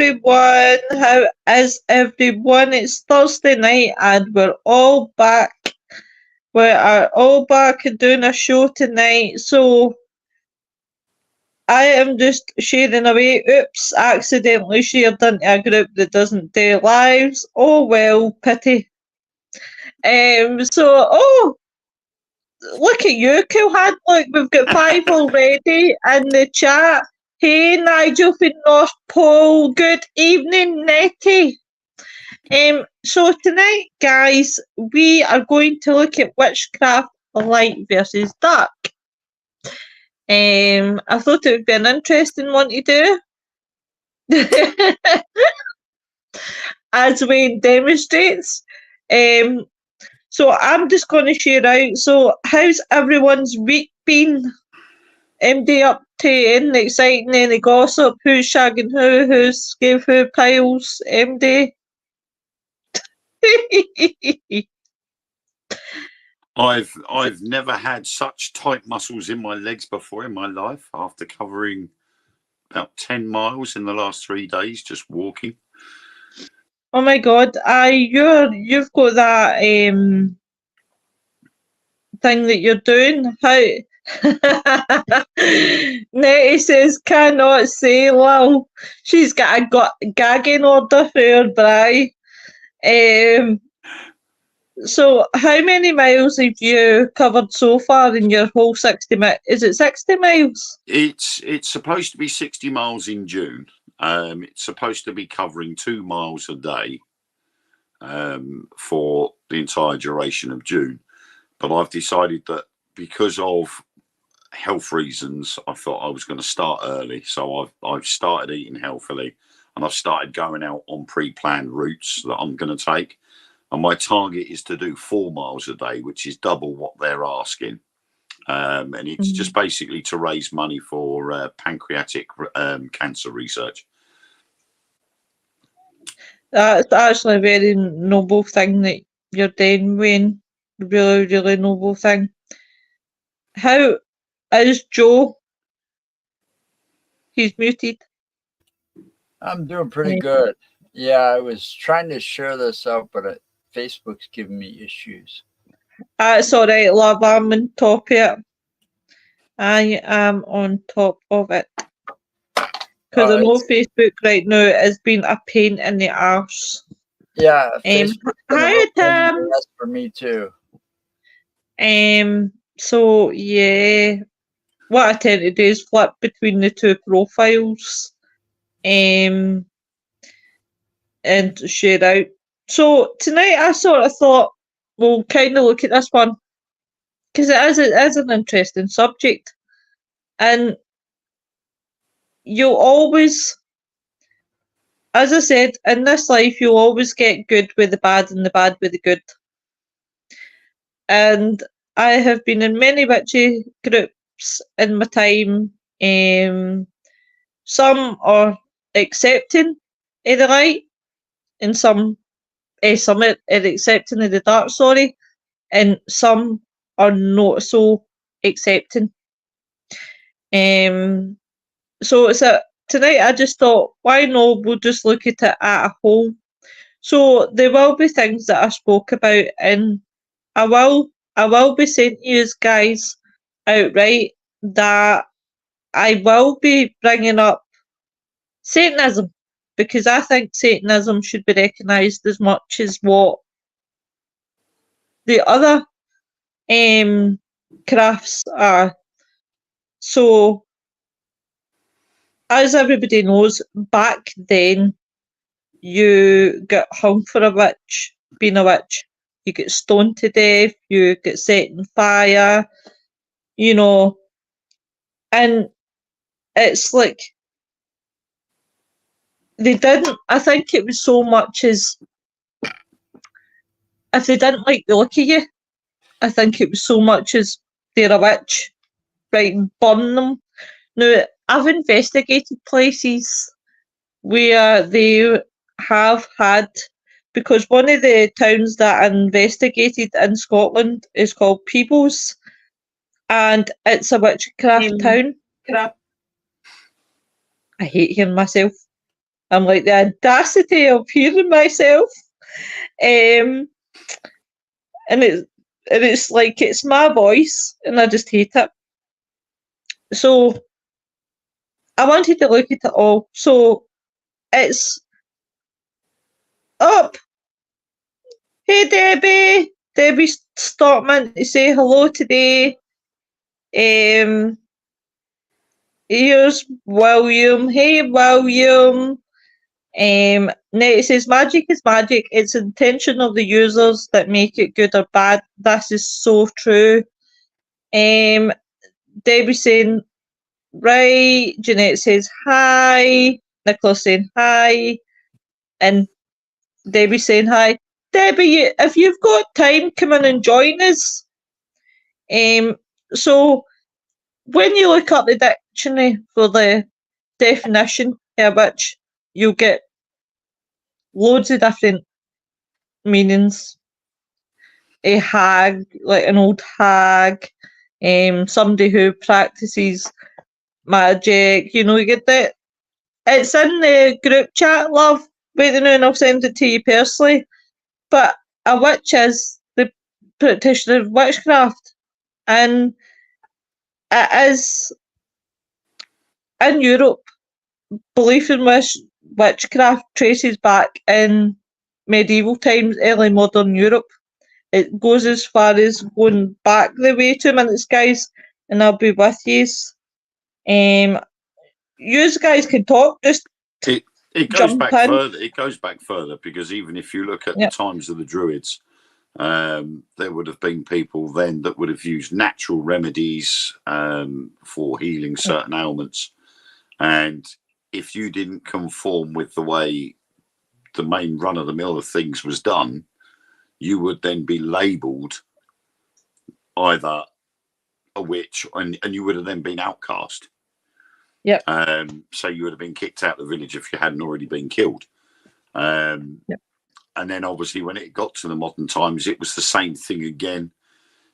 everyone? How is everyone? It's Thursday night and we're all back. We are all back and doing a show tonight. So I am just sharing away. Oops, accidentally shared into a group that doesn't do lives. Oh well, pity. Look at you, Cool Hand. Look, we've got 5 already in the chat. Hey, Nigel from North Pole. Good evening, Nettie. So tonight, guys, we are going to look at witchcraft light versus dark. I thought it would be an interesting one to do. As Wayne demonstrates. So I'm just going to share out. So how's everyone's week been? MD up to anything exciting, any gossip? Who's shagging who? Who's gave who piles? MD? I've never had such tight muscles in my legs before in my life after covering about 10 miles in the last 3 days just walking. Oh my god, you've got that thing that you're doing. How Nettie says cannot say lol. She's got a gagging order for her bri. So how many miles have you covered so far in your whole 60 miles? Is it 60 miles? It's supposed to be 60 miles in June. It's supposed to be covering 2 miles a day for the entire duration of June. But I've decided that because of health reasons, I thought I was going to start early. So I've started eating healthily and I've started going out on pre-planned routes that I'm going to take. And my target is to do 4 miles a day, which is double what they're asking. And it's just basically to raise money for pancreatic cancer research. That's actually a very noble thing that you're doing, Wayne. Really, really noble thing. How is Joe? He's muted. I'm doing pretty good. Yeah, I was trying to share this out, but Facebook's giving me issues. It's all right, love. I'm on top of it. I am on top of it. Because I know Facebook right now has been a pain in the arse. Yeah, Facebook. Hi, Tim. That's for me too. So yeah, what I tend to do is flip between the two profiles, and share out. So tonight I sort of thought we'll kind of look at this one because it is an interesting subject, and you'll always, as I said, in this life you'll always get good with the bad and the bad with the good. And I have been in many witchy groups in my time. Some are accepting of the light, and some are accepting of the dark, sorry, and some are not so accepting. So tonight I just thought, why not? We'll just look at it at a whole. So there will be things that I spoke about, and I will be saying to you guys outright that I will be bringing up Satanism, because I think Satanism should be recognised as much as what the other crafts are. So, as everybody knows, back then you get hung for a witch, being a witch. You get stoned to death, you get set on fire, you know, and it's like they didn't, I think it was so much as if they didn't like the look of you, I think it was so much as they're a witch, right, burn them. Now, I've investigated places where they have had, because one of the towns that I investigated in Scotland is called Peebles, and it's a witchcraft town. I hate hearing myself. I'm like, the audacity of hearing myself. And it's like, it's my voice, and I just hate it. So I wanted to look at it all. So it's up. Hey, Debbie. Debbie Stockman to say hello today. Here's William. Hey, William. Nettie says, magic is magic. It's the intention of the users that make it good or bad. This is so true. Debbie saying, right. Jeanette says, hi. Nicola saying, hi. And Debbie saying, hi. Debbie, if you've got time, come in and join us. So when you look up the dictionary for the definition of witch, you'll get loads of different meanings. A hag, like an old hag, somebody who practices magic, you get that. It's in the group chat, love. Wait a minute, and I'll send it to you personally. But a witch is the practitioner of witchcraft, and it is in Europe. Belief in witchcraft traces back in medieval times, early modern Europe. It goes as far as going back the way 2 minutes, guys, and I'll be with yous. You guys can talk, just it goes back further. It goes back further because even if you look at the times of the Druids, there would have been people then that would have used natural remedies for healing certain ailments, and if you didn't conform with the way the main run of the mill of things was done, you would then be labelled either a witch, and you would have then been outcast. Yeah. So you would have been kicked out of the village if you hadn't already been killed. And then obviously when it got to the modern times, it was the same thing again.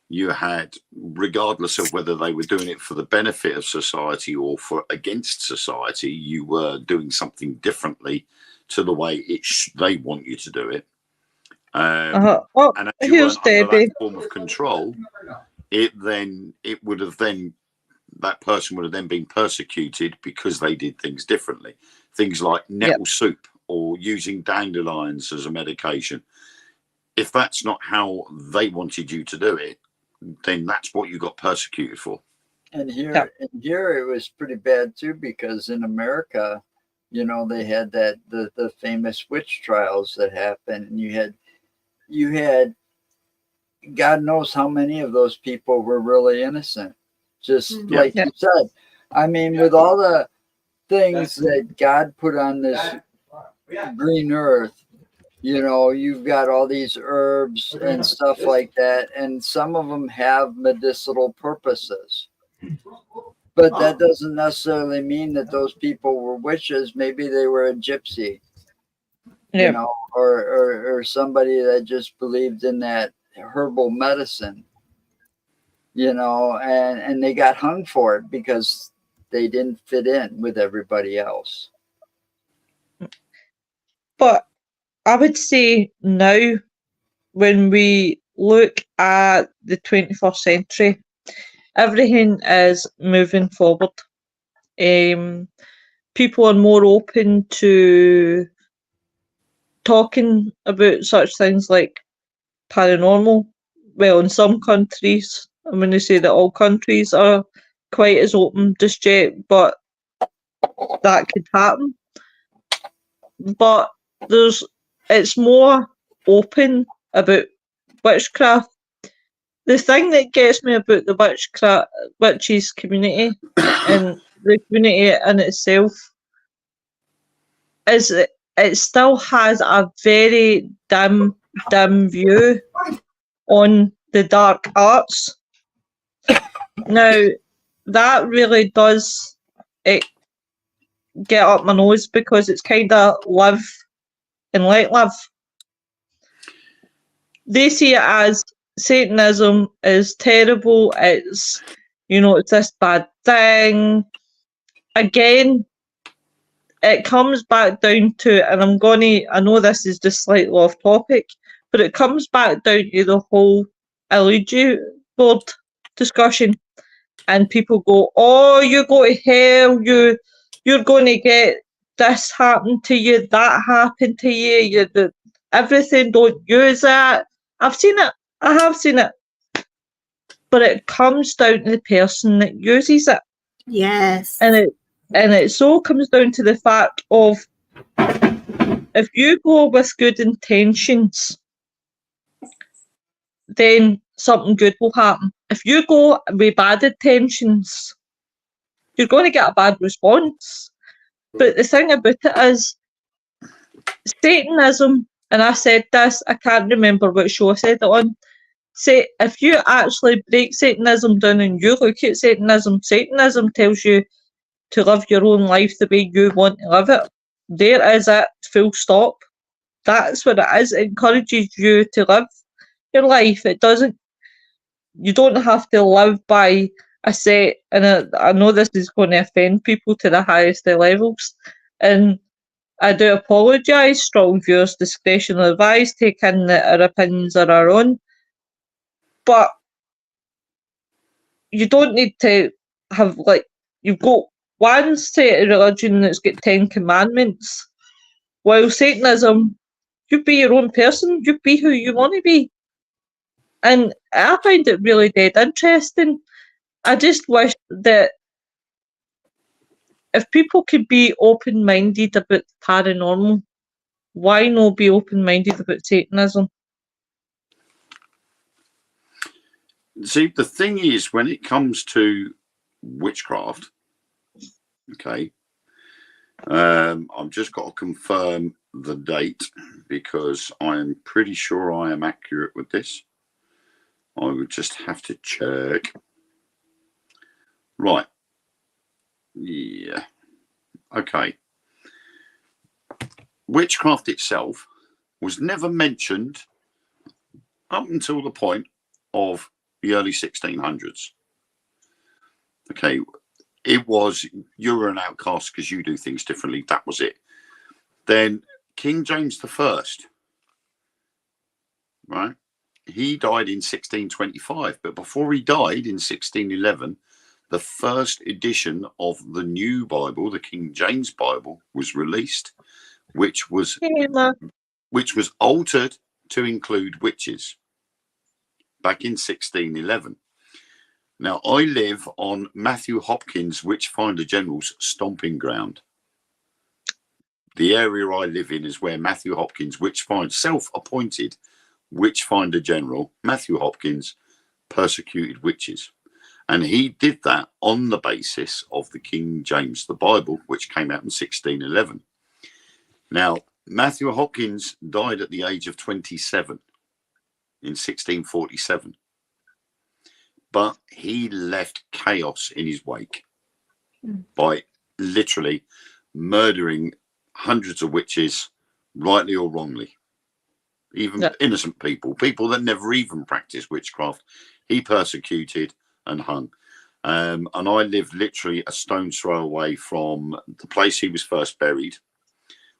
You had, regardless of whether they were doing it for the benefit of society or for against society, you were doing something differently to the way they want you to do it. And as you weren't under that form of control, that person would have then been persecuted because they did things differently. Things like nettle soup or using dandelions as a medication. If that's not how they wanted you to do it, then that's what you got persecuted for. And here it was pretty bad too, because in America, they had the famous witch trials that happened, and you had God knows how many of those people were really innocent. Just like you said, I mean, with all the things that God put on this green earth, you've got all these herbs and stuff like that, and some of them have medicinal purposes. But that doesn't necessarily mean that those people were witches. Maybe they were a gypsy, or somebody that just believed in that herbal medicine, and they got hung for it because they didn't fit in with everybody else. But I would say now, when we look at the 21st century, everything is moving forward. People are more open to talking about such things like paranormal. Well, in some countries, I'm going to say that all countries are quite as open just yet, but that could happen. But it's more open about witchcraft. The thing that gets me about the witches community and the community in itself is that it still has a very dim view on the dark arts. Now, that really does get up my nose, because it's kind of live and let live. They see it as Satanism is terrible. It's, it's this bad thing. Again, it comes back down to, and I know this is just slightly off topic, but it comes back down to the whole Ouija board discussion. And people go, "Oh, you go to hell, you're going to get this happen to you, that happened to you, everything, don't use that." I've seen it, I have seen it. But it comes down to the person that uses it. Yes. And it so comes down to the fact of, if you go with good intentions, then something good will happen. If you go with bad intentions, you're going to get a bad response. But the thing about it is, Satanism, and I said this, I can't remember what show I said it on, say if you actually break Satanism down and you look at Satanism, Satanism tells you to live your own life the way you want to live it. There is it, full stop. That's what it is. It encourages you to live your life. It doesn't, you don't have to live by a set, and I know this is going to offend people to the highest of levels, and I do apologise. Strong viewers' discretion advised. Take in that our opinions are our own, but you don't need to have, like, you've got one set of religion that's got 10 commandments, while Satanism, you be your own person, you be who you want to be. And I find it really dead interesting. I just wish that if people could be open-minded about paranormal, why not be open-minded about Satanism? See, the thing is, when it comes to witchcraft, okay, I've just got to confirm the date because I'm pretty sure I am accurate with this. I would just have to check. Right. Yeah. Okay. Witchcraft itself was never mentioned up until the point of the early 1600s. Okay. It was, you're an outcast because you do things differently. That was it. Then King James I, right? He died in 1625, but before he died in 1611, the first edition of the new Bible, the King James Bible, was released, which was altered to include witches back in 1611. Now, I live on Matthew Hopkins, Witchfinder General's stomping ground. The area I live in is where Matthew Hopkins, self-appointed Witchfinder General, Matthew Hopkins, persecuted witches. And he did that on the basis of the King James, the Bible, which came out in 1611. Now, Matthew Hopkins died at the age of 27 in 1647. But he left chaos in his wake by literally murdering hundreds of witches, rightly or wrongly. Even innocent people that never even practiced witchcraft, he persecuted and hung. And I live literally a stone's throw away from the place he was first buried,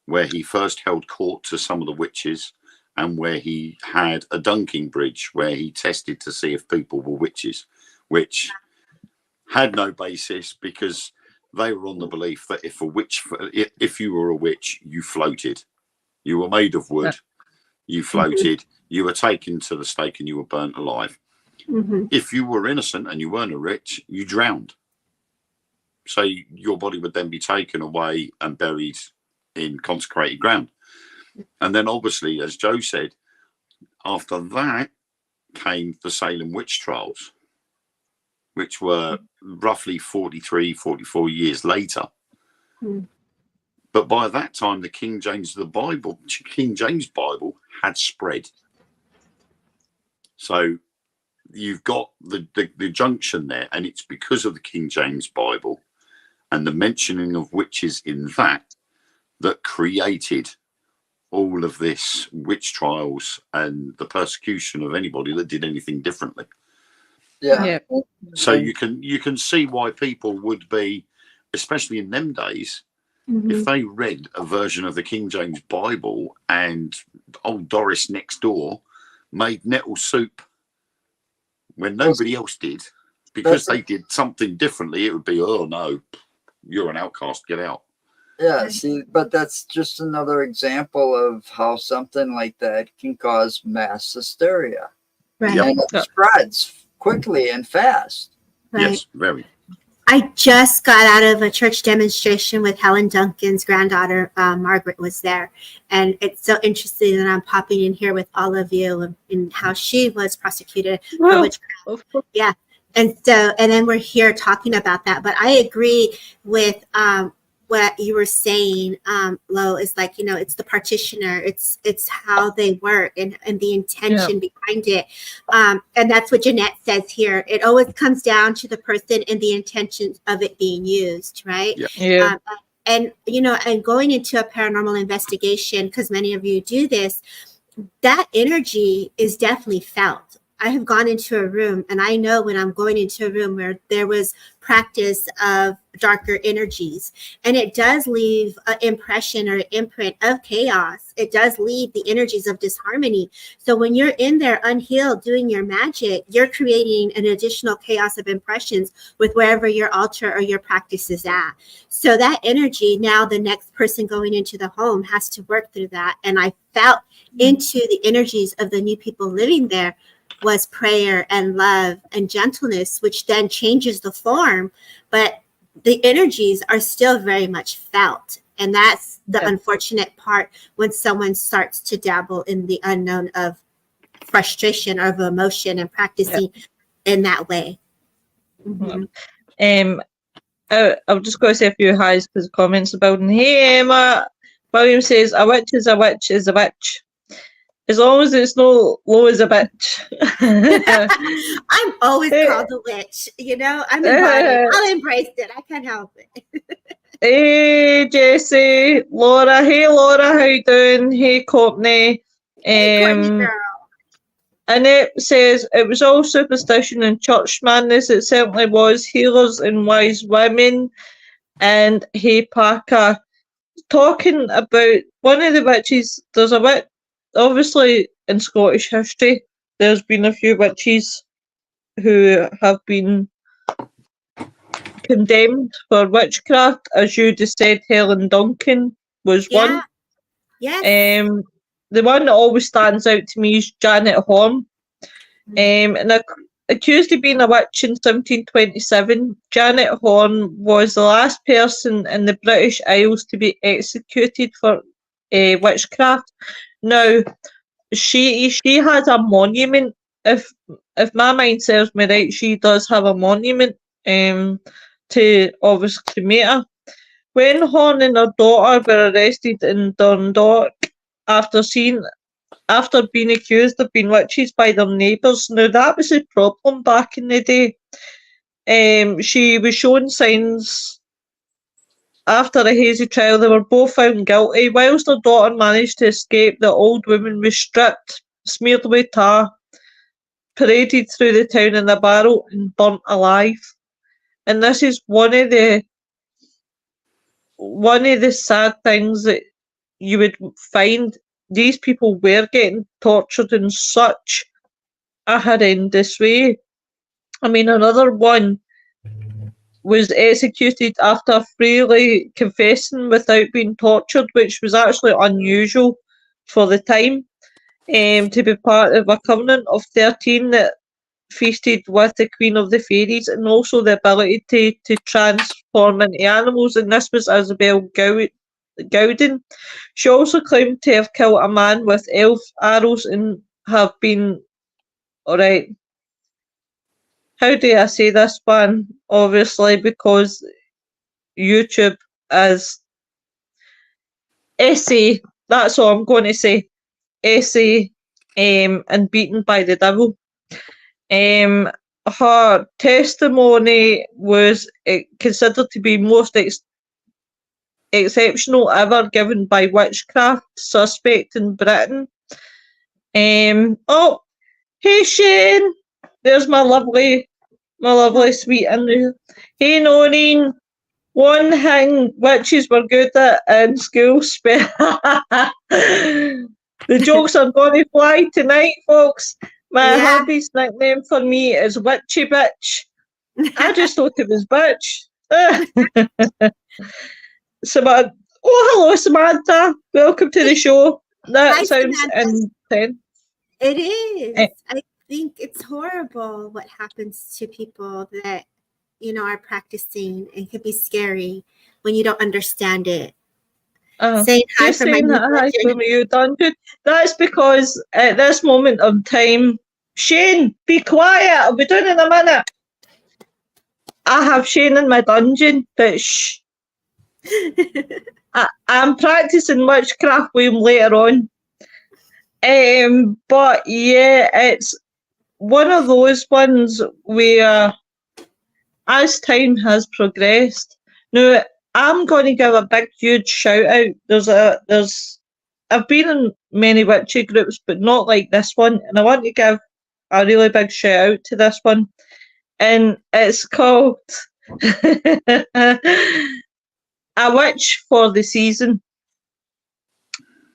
where he first held court to some of the witches, and where he had a dunking bridge where he tested to see if people were witches, which had no basis because they were on the belief that if you were a witch, you floated. You were made of wood. You floated, you were taken to the stake and you were burnt alive. Mm-hmm. If you were innocent and you weren't a witch, you drowned. So your body would then be taken away and buried in consecrated ground. And then obviously, as Joe said, after that came the Salem witch trials, which were roughly 43, 44 years later. Mm. But by that time, the King James Bible had spread. So you've got the junction there, and it's because of the King James Bible and the mentioning of witches in that created all of this witch trials and the persecution of anybody that did anything differently. Yeah. So you can see why people would be, especially in them days, if they read a version of the King James Bible and old Doris next door made nettle soup when nobody else did, because they did something differently, it would be, oh no, you're an outcast, get out. Yeah, see, but that's just another example of how something like that can cause mass hysteria. Right. Yep. And it spreads quickly and fast. Right. Yes, very. I just got out of a church demonstration with Helen Duncan's granddaughter, Margaret was there. And it's so interesting that I'm popping in here with all of you and how she was prosecuted for witchcraft. Yeah. And so, and then we're here talking about that. But I agree with what you were saying, Lo, is like, you know, it's the partitioner, it's how they work and the intention behind it. And that's what Jeanette says here. It always comes down to the person and the intention of it being used, right? Yeah. And, you know, and going into a paranormal investigation, because many of you do this, that energy is definitely felt. I have gone into a room and I know when I'm going into a room where there was practice of darker energies, and it does leave an impression or imprint of chaos. It does leave the energies of disharmony. So when you're in there unhealed doing your magic, you're creating an additional chaos of impressions with wherever your altar or your practice is at. So that energy, now the next person going into the home has to work through that. And I felt into the energies of the new people living there was prayer and love and gentleness, which then changes the form, but the energies are still very much felt. And that's the unfortunate part when someone starts to dabble in the unknown of frustration or of emotion and practicing in that way. I'll just go to say a few highs because comments about, hey Emma, William says, a witch is a witch is a witch. As long as it's no low as a bitch. I'm always called a witch, you know. I'm embodied. I'll embrace it. I can't help it. Hey Jessie, Laura. Hey Laura, how you doing? Hey Courtney. Hey, Courtney girl. Annette says it was all superstition and church madness. It certainly was. Healers and wise women. And hey Parker, talking about one of the witches. There's a witch. Obviously, in Scottish history, there's been a few witches who have been condemned for witchcraft. As you just said, Helen Duncan was one. Yes. The one that always stands out to me is Janet Horn. And accused of being a witch in 1727, Janet Horn was the last person in the British Isles to be executed for witchcraft. Now, she has a monument. If my mind serves me right, she does have a monument to obviously cremate her. When Horn and her daughter were arrested in Dundalk after being accused of being witches by their neighbours, now that was a problem back in the day. She was showing signs. After a hazy trial, they were both found guilty. Whilst her daughter managed to escape, the old woman was stripped, smeared with tar, paraded through the town in a barrel, and burnt alive. And this is one of the sad things that you would find. These people were getting tortured in such a horrendous way. I mean, another one was executed after freely confessing without being tortured, which was actually unusual for the time, to be part of a covenant of 13 that feasted with the Queen of the Fairies, and also the ability to transform into animals, and this was Isabel Gowden. She also claimed to have killed a man with elf arrows and have been, alright, how do I say this one? Obviously, because YouTube is essay. That's all I'm going to say. Essay, and beaten by the devil. Her testimony was considered to be most exceptional ever given by witchcraft suspect in Britain. Oh, hey Shane, there's my lovely sweet in there. Hey Noreen, One thing witches were good at in school spell. The jokes are going to fly tonight, folks. My Yeah. hubby's nickname for me is Witchy Bitch. I just thought it was bitch. Samantha. Oh, hello, Samantha. Welcome to the show. That Hi, sounds Samantha. intense. It is. Eh. I think it's horrible what happens to people that, you know, are practicing. It could be scary when you don't understand it. Saying hi Just for my saying new that hi budget. from you, Duncan. That's because at this moment of time, Shane, be quiet. I'll be doing in a minute. I have Shane in my dungeon, but shh. I'm practicing witchcraft with him later on. But yeah, it's one of those ones where, as time has progressed, now I'm going to give a big, huge shout out. I've been in many witchy groups, but not like this one, and I want to give a really big shout out to this one, and it's called A Witch for the Season.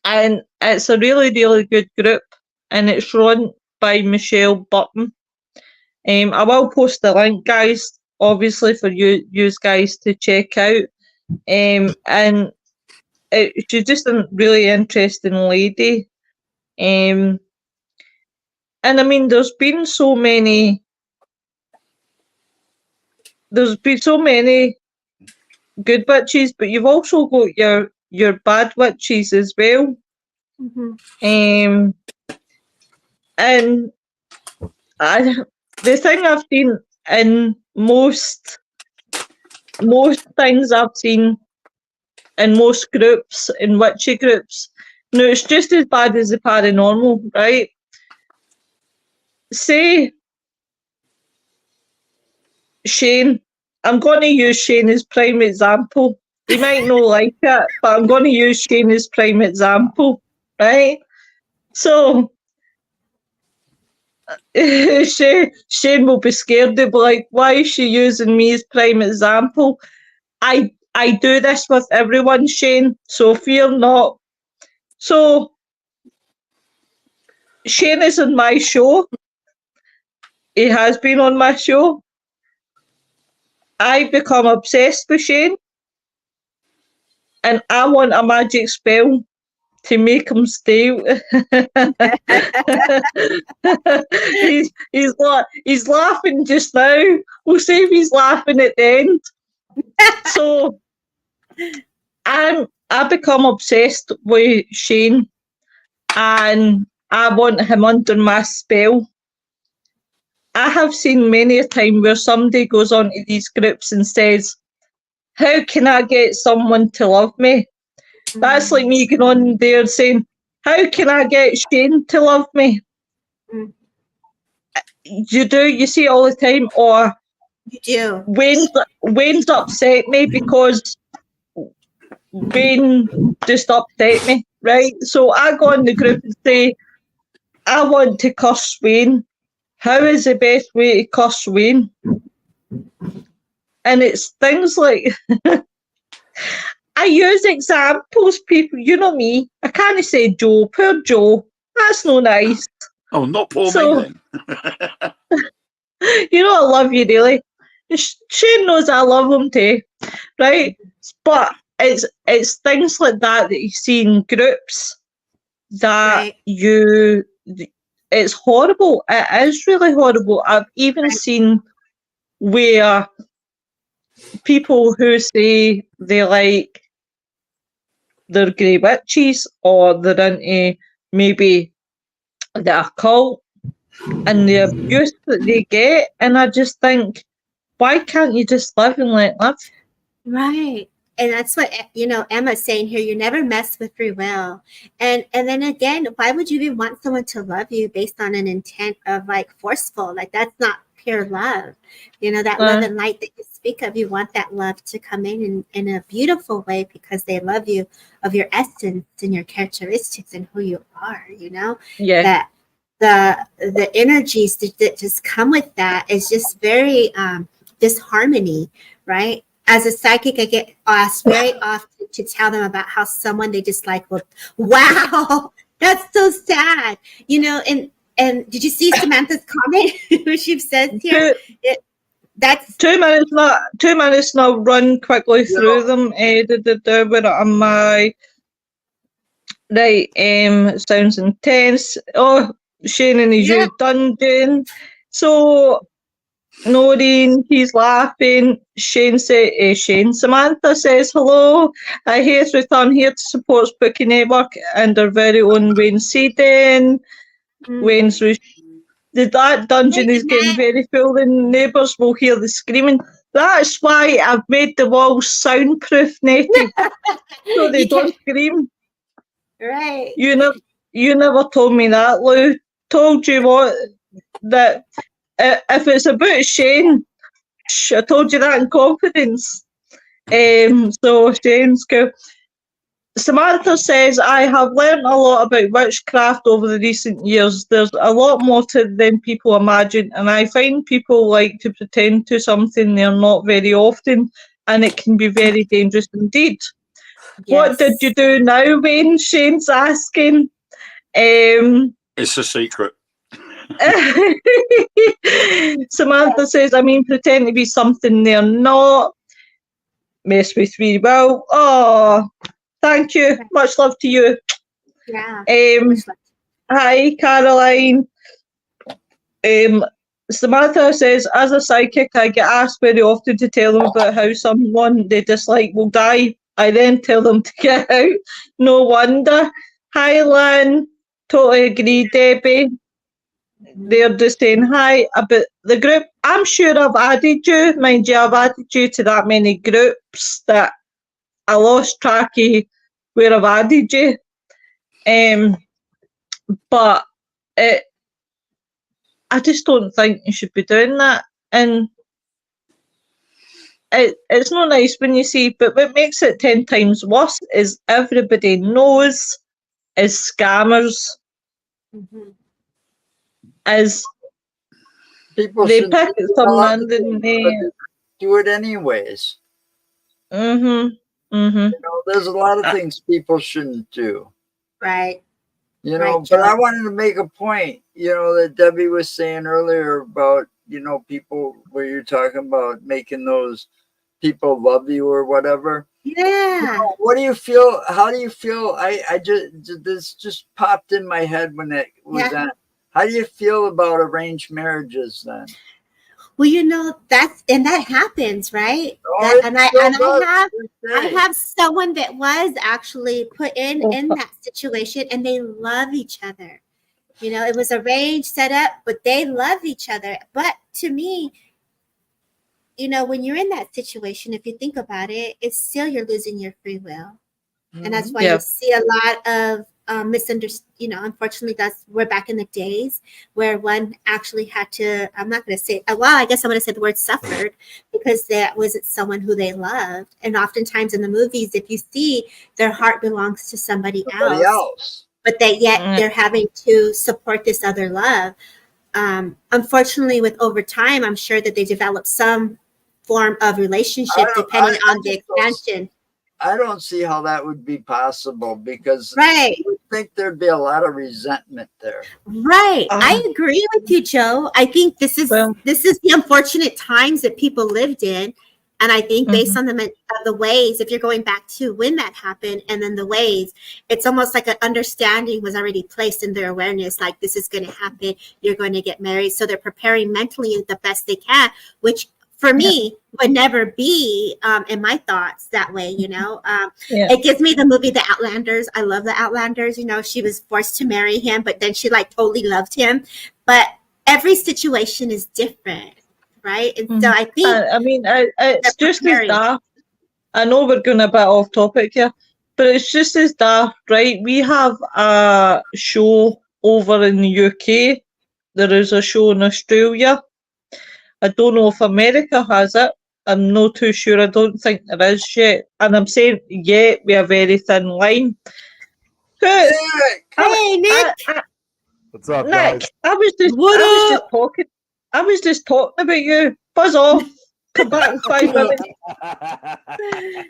And it's a really, really good group, and it's run by Michelle Button. I will post the link, guys, obviously for you guys to check out. And she's just a really interesting lady. And I mean, there's been so many good witches, but you've also got your bad witches as well. Mhm. And the thing I've seen in most things I've seen in most groups, in witchy groups, no, it's just as bad as the paranormal, right? Say, Shane, I'm going to use Shane as prime example. He might not like it, but I'm going to use Shane as prime example, right? So, Shane will be scared. They'll be like, why is she using me as prime example? I do this with everyone, Shane, so fear not. So, Shane is on my show. He has been on my show. I become obsessed with Shane, and I want a magic spell to make him stay. he's laughing just now. We'll see if he's laughing at the end. So I become obsessed with Shane, and I want him under my spell. I have seen many a time where somebody goes on to these groups and says, how can I get someone to love me? That's like me going on there and saying, how can I get Shane to love me? Mm. You see it all the time. Or You do. Wayne's upset me because Wayne just upset me, right? So I go in the group and say, I want to curse Wayne. How is the best way to curse Wayne? And it's things like, I use examples, people, you know me. I can't say Joe, poor Joe. That's no nice. Oh, not poor So- me then. You know I love you, really. Shane knows I love him too, right? But it's things like that you see in groups that Right. it's horrible. It is really horrible. I've even seen where people who say they're grey witches or they're into maybe the occult and the abuse that they get, and I just think, why can't you just live and let live? Right. And that's what, you know, Emma's saying here, you never mess with free will. And then again, why would you even want someone to love you based on an intent of like forceful? Like that's not pure love. You know, that love and light that you speak of, you want that love to come in a beautiful way because they love you of your essence and your characteristics and who you are, you know? Yeah. That the energies that just come with that is just very disharmony, right? as a psychic, I get asked very often to tell them about how someone they dislike will, wow, that's so sad. You know, and did you see Samantha's comment? She says here, that's 2 minutes now. 2 minutes now. Run quickly through them. Where am I? Right. Sounds intense. Oh, Shane in his new dungeon. So, Noreen, he's laughing. Samantha says hello. I hate return here to support Spooky Network and our very own Wayne Seaton. Wayne's that dungeon is getting very full. The neighbours will hear the screaming. That's why I've made the walls soundproof, Nettie, so they don't scream. Right. You never told me that, Lou. Told you what? That if it's about Shane, I told you that in confidence. So Shane's cool. Samantha says, I have learned a lot about witchcraft over the recent years. There's a lot more to it than people imagine, and I find people like to pretend to something they're not very often, and it can be very dangerous indeed. Yes. What did you do now, Wayne? Shane's asking. It's a secret. Samantha says, I mean, pretend to be something they're not. Mess with free will. Oh, thank you. Much love to you. Yeah. Hi, Caroline. Samantha says, as a psychic, I get asked very often to tell them about how someone they dislike will die. I then tell them to get out. No wonder. Hi, Lan. Totally agree, Debbie. They're just saying hi about the group. I'm sure I've added you. Mind you, I've added you to that many groups that I lost track of where I've added you. But I just don't think you should be doing that. And it's not nice when you see, but what makes it 10 times worse is everybody knows is scammers. As People they shouldn't pick be some allowed to random do it, but they do it anyways. You know, there's a lot of things people shouldn't do. Right. You know, Right, but I Joe. wanted to make a point, you know, that Debbie was saying earlier about, you know, people where you're talking about making those people love you or whatever. Yeah. You know, what do you feel? How do you feel? I just, this just popped in my head when it was on. How do you feel about arranged marriages then? Well, you know, that happens, right? Oh, I have someone that was actually put in that situation, and they love each other. You know, it was arranged, set up, but they love each other. But to me, you know, when you're in that situation, if you think about it, it's still you're losing your free will. And that's why you see a lot of misunderstanding. You know, unfortunately, we're back in the days where one actually had to, I'm not going to say, well, I guess I'm going to say the word suffered, because that wasn't someone who they loved. And oftentimes in the movies, if you see, their heart belongs to somebody else. But they're having to support this other love. Unfortunately, with over time, I'm sure that they develop some form of relationship depending on the expansion. I don't see how that would be possible, because I think there'd be a lot of resentment there. Right. I agree with you, Joe. I think this is the unfortunate times that people lived in. And I think based on the ways, if you're going back to when that happened and then the ways, it's almost like an understanding was already placed in their awareness, like this is going to happen, you're going to get married. So they're preparing mentally the best they can, which for me would never be in my thoughts that way, you know. It gives me the movie The Outlanders. I love The Outlanders. You know, she was forced to marry him, but then she like totally loved him. But every situation is different. Right. And so I think it's just as daft. I know we're going a bit off topic here, but it's just as daft, right? We have a show over in the UK. There is a show in Australia. I don't know if America has it. I'm not too sure. I don't think there is yet. And I'm saying yet with a very thin line. Hey, Nick. What's up, Nick, guys? I was just talking about you. Buzz off. Come back in 5 minutes.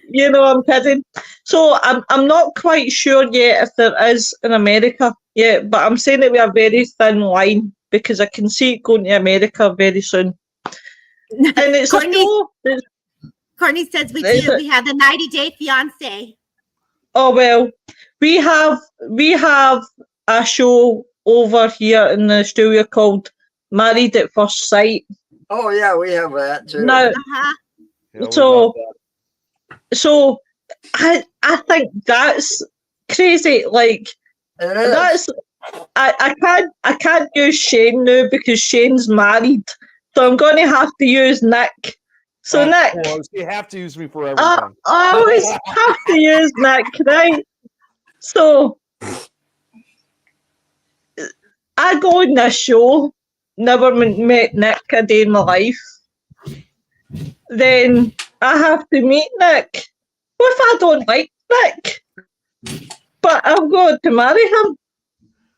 You know, I'm kidding. So I'm not quite sure yet if there is in America yet, but I'm saying it with a very thin line because I can see it going to America very soon. And it's a show. Courtney says we do. We have the 90-day fiance. Oh well, we have a show over here in Australia called Married at First Sight. Oh yeah, we have that too. Now, Yeah, so I think that's crazy. Like It is. that's I can't use Shane now because Shane's married, so I'm going to have to use Nick. So of Nick, course, you have to use me for I everything. always have to use Nick, right? So I go on this show, never met Nick a day in my life. Then I have to meet Nick. What if I don't like Nick? But I've got to marry him.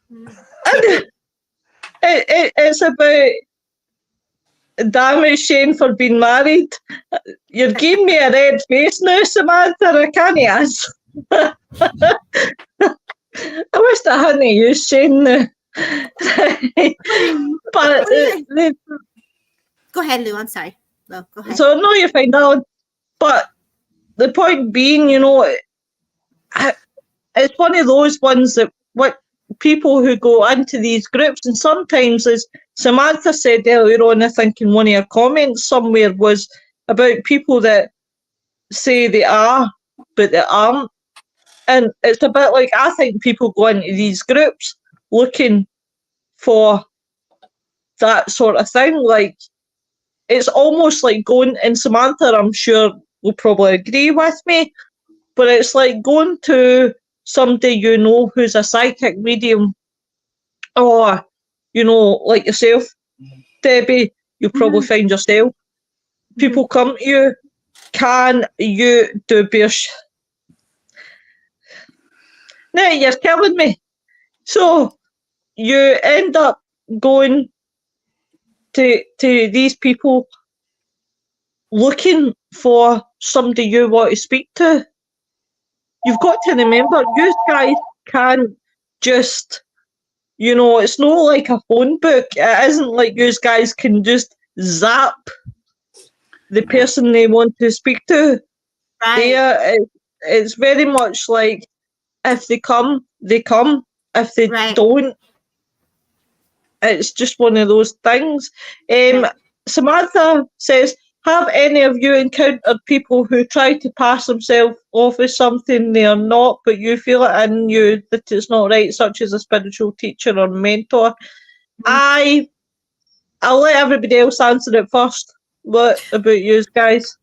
And it's about damn it, Shane, for being married. You're giving me a red face now, Samantha. I can't ask. I wish I hadn't used Shane now. But Go ahead, Lou. I'm sorry. No, go ahead. so no, you find out. But the point being, you know, it's one of those ones that what people who go into these groups, and sometimes, as Samantha said earlier on, I think in one of her comments somewhere, was about people that say they are, but they aren't. And it's a bit like, I think people go into these groups looking for that sort of thing. Like, it's almost like going, and Samantha, I'm sure, will probably agree with me, but it's like going to somebody you know who's a psychic medium, or, you know, like yourself, Debbie, you'll probably find yourself. People come to you, can you do beer? Now you're killing me. So you end up going to these people looking for somebody you want to speak to. You've got to remember, you guys can't just, you know, it's not like a phone book. It isn't like you guys can just zap the person they want to speak to. Right. It's very much like, if they come, they come. If they don't, it's just one of those things. Samantha says, have any of you encountered people who try to pass themselves off as something they are not, but you feel it in you that it's not right, such as a spiritual teacher or mentor? I'll let everybody else answer it first. What about you guys?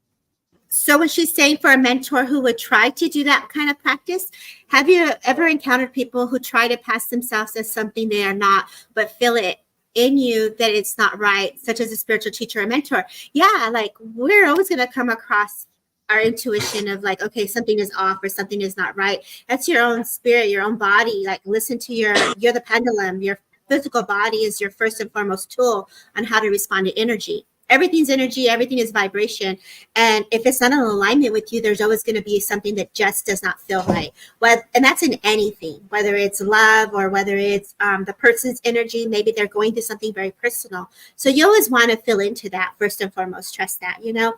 So when she's saying for a mentor who would try to do that kind of practice, have you ever encountered people who try to pass themselves as something they are not, but feel it in you that it's not right, such as a spiritual teacher or mentor? Yeah, like we're always going to come across our intuition of like, okay, something is off or something is not right. That's your own spirit, your own body. Like listen to you're the pendulum. Your physical body is your first and foremost tool on how to respond to energy. Everything's energy, everything is vibration. And if it's not in alignment with you, there's always going to be something that just does not feel right. And that's in anything, whether it's love or whether it's the person's energy. Maybe they're going through something very personal. So you always want to fill into that first and foremost, trust that, you know,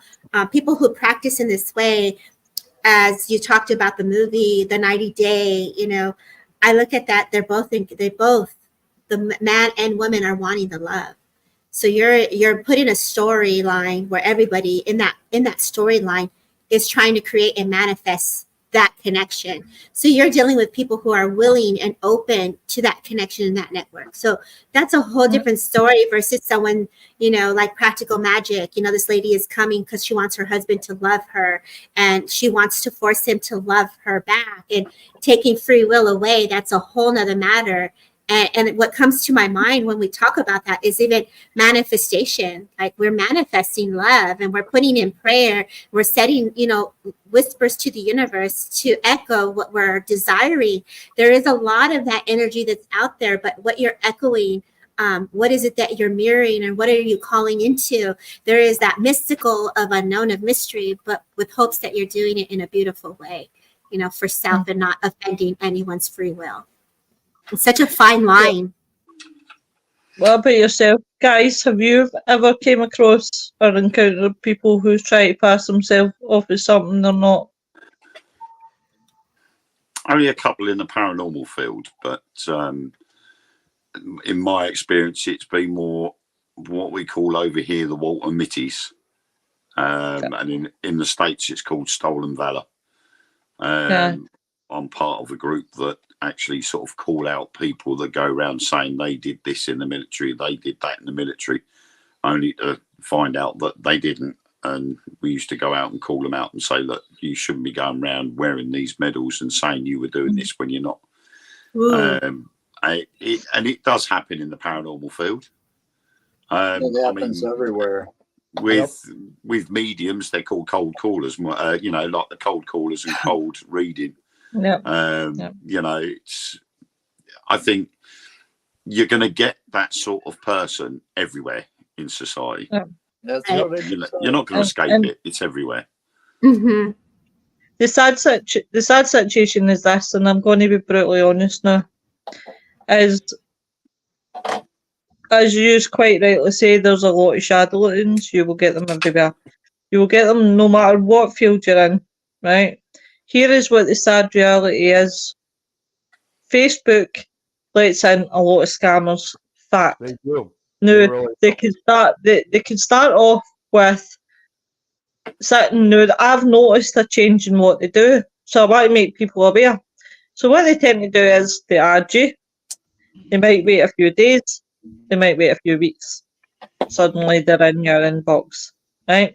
people who practice in this way, as you talked about the movie, the 90-day, you know, I look at that. They're both, the man and woman are wanting the love. So you're putting a storyline where everybody in that storyline is trying to create and manifest that connection. So you're dealing with people who are willing and open to that connection in that network. So that's a whole different story versus someone, you know, like Practical Magic. You know, this lady is coming because she wants her husband to love her and she wants to force him to love her back, and taking free will away. That's a whole nother matter. And what comes to my mind when we talk about that is even manifestation. Like we're manifesting love and we're putting in prayer. We're setting, you know, whispers to the universe to echo what we're desiring. There is a lot of that energy that's out there, but what you're echoing What is it that you're mirroring, and what are you calling into? There is that mystical of unknown, of mystery, but with hopes that you're doing it in a beautiful way, you know, for self and not offending anyone's free will. It's such a fine line. What about yourself, guys? Have you ever came across or encountered people who try to pass themselves off as something they're not? Only a couple in the paranormal field, but in my experience, it's been more what we call over here the Walter Mitties, and in the States it's called Stolen Valor. I'm part of a group that actually sort of call out people that go around saying they did this in the military, they did that in the military, only to find out that they didn't. And we used to go out and call them out and say, look, you shouldn't be going around wearing these medals and saying you were doing this when you're not. It does happen in the paranormal field. It happens everywhere. With mediums, they're called cold callers. You know, like the cold callers and cold reading. You know, I think you're going to get that sort of person everywhere in society. That's you're not going to escape it. It's everywhere. Mm-hmm. The sad situation is this, and I'm going to be brutally honest now, is, as you quite rightly say, there's a lot of charlatans. You will get them everywhere. You will get them no matter what field you're in, right? Here is what the sad reality is. Facebook lets in a lot of scammers. Fact. They do. Now, they can start off with sitting. Now, I've noticed a change in what they do, so I want to make people aware. So what they tend to do is they add you. They might wait a few days. They might wait a few weeks. Suddenly they're in your inbox, right?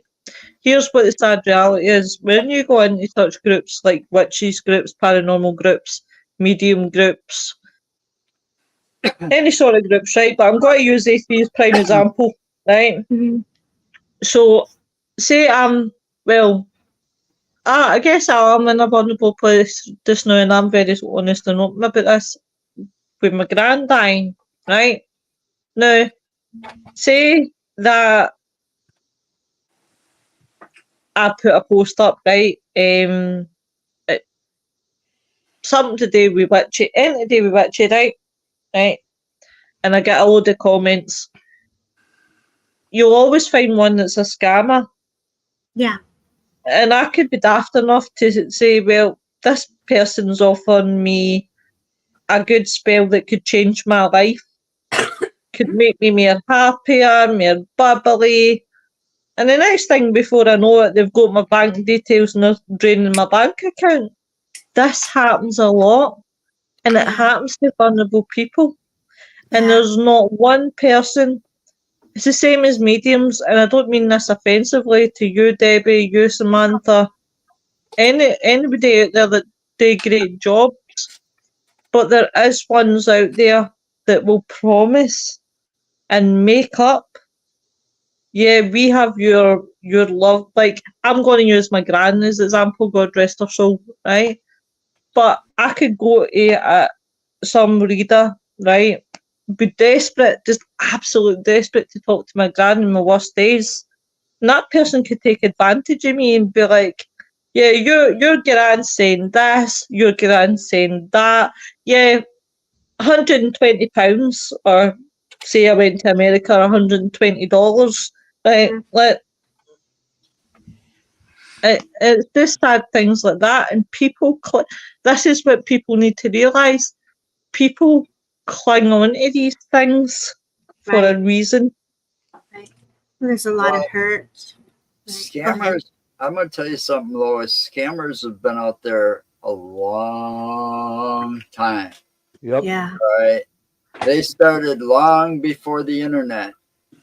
Here's what the sad reality is. When you go into such groups like witches groups, paranormal groups, medium groups, any sort of groups, right? But I'm going to use these as prime example, right? Mm-hmm. So, say I guess I am in a vulnerable place just now, and I'm very honest and open about this. With my grand dying, right? Now, say that I put a post up, right? Something to do with witchy, anything to do with witchy, right? Right? And I get a load of comments. You'll always find one that's a scammer. Yeah. And I could be daft enough to say, well, this person's offering me a good spell that could change my life, could make me more happier, more bubbly. And the next thing, before I know it, they've got my bank details and they're draining my bank account. This happens a lot, and it happens to vulnerable people. And there's not one person. It's the same as mediums, and I don't mean this offensively to you, Debbie, you, Samantha, anybody out there that do great jobs. But there is ones out there that will promise and make up. Yeah, we have your love. Like, I'm going to use my gran as an example, God rest her soul, right? But I could go to some reader, right? Be desperate, just absolute desperate to talk to my gran in my worst days. And that person could take advantage of me and be like, yeah, your gran's saying this, your gran's saying that. Yeah, £120, or say I went to America, $120. Right? It's just sad things like that, and people. This is what people need to realise. People cling on to these things for a reason. Right. There's a lot of hurt. Scammers. I'm going to tell you something, Lois. Scammers have been out there a long time. Yep. Yeah. Right. They started long before the internet.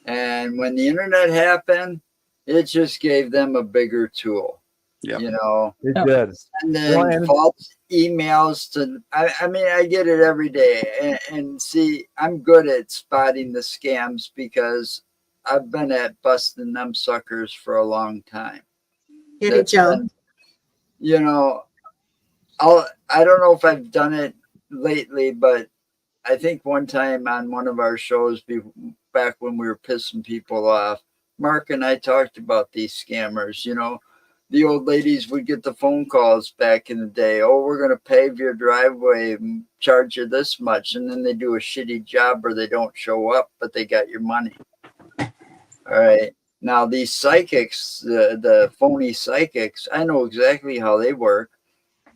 And when the internet happened, it just gave them a bigger tool. Yeah. You know, It did. and then false emails to, I mean, I get it every day. And see, I'm good at spotting the scams because I've been at busting them suckers for a long time. Get it, Joe. You know, I don't know if I've done it lately, but I think one time on one of our shows, back when we were pissing people off, Mark and I talked about these scammers. You know, the old ladies would get the phone calls back in the day. Oh, we're going to pave your driveway and charge you this much. And then they do a shitty job or they don't show up, but they got your money. All right. Now, these psychics, the phony psychics, I know exactly how they work.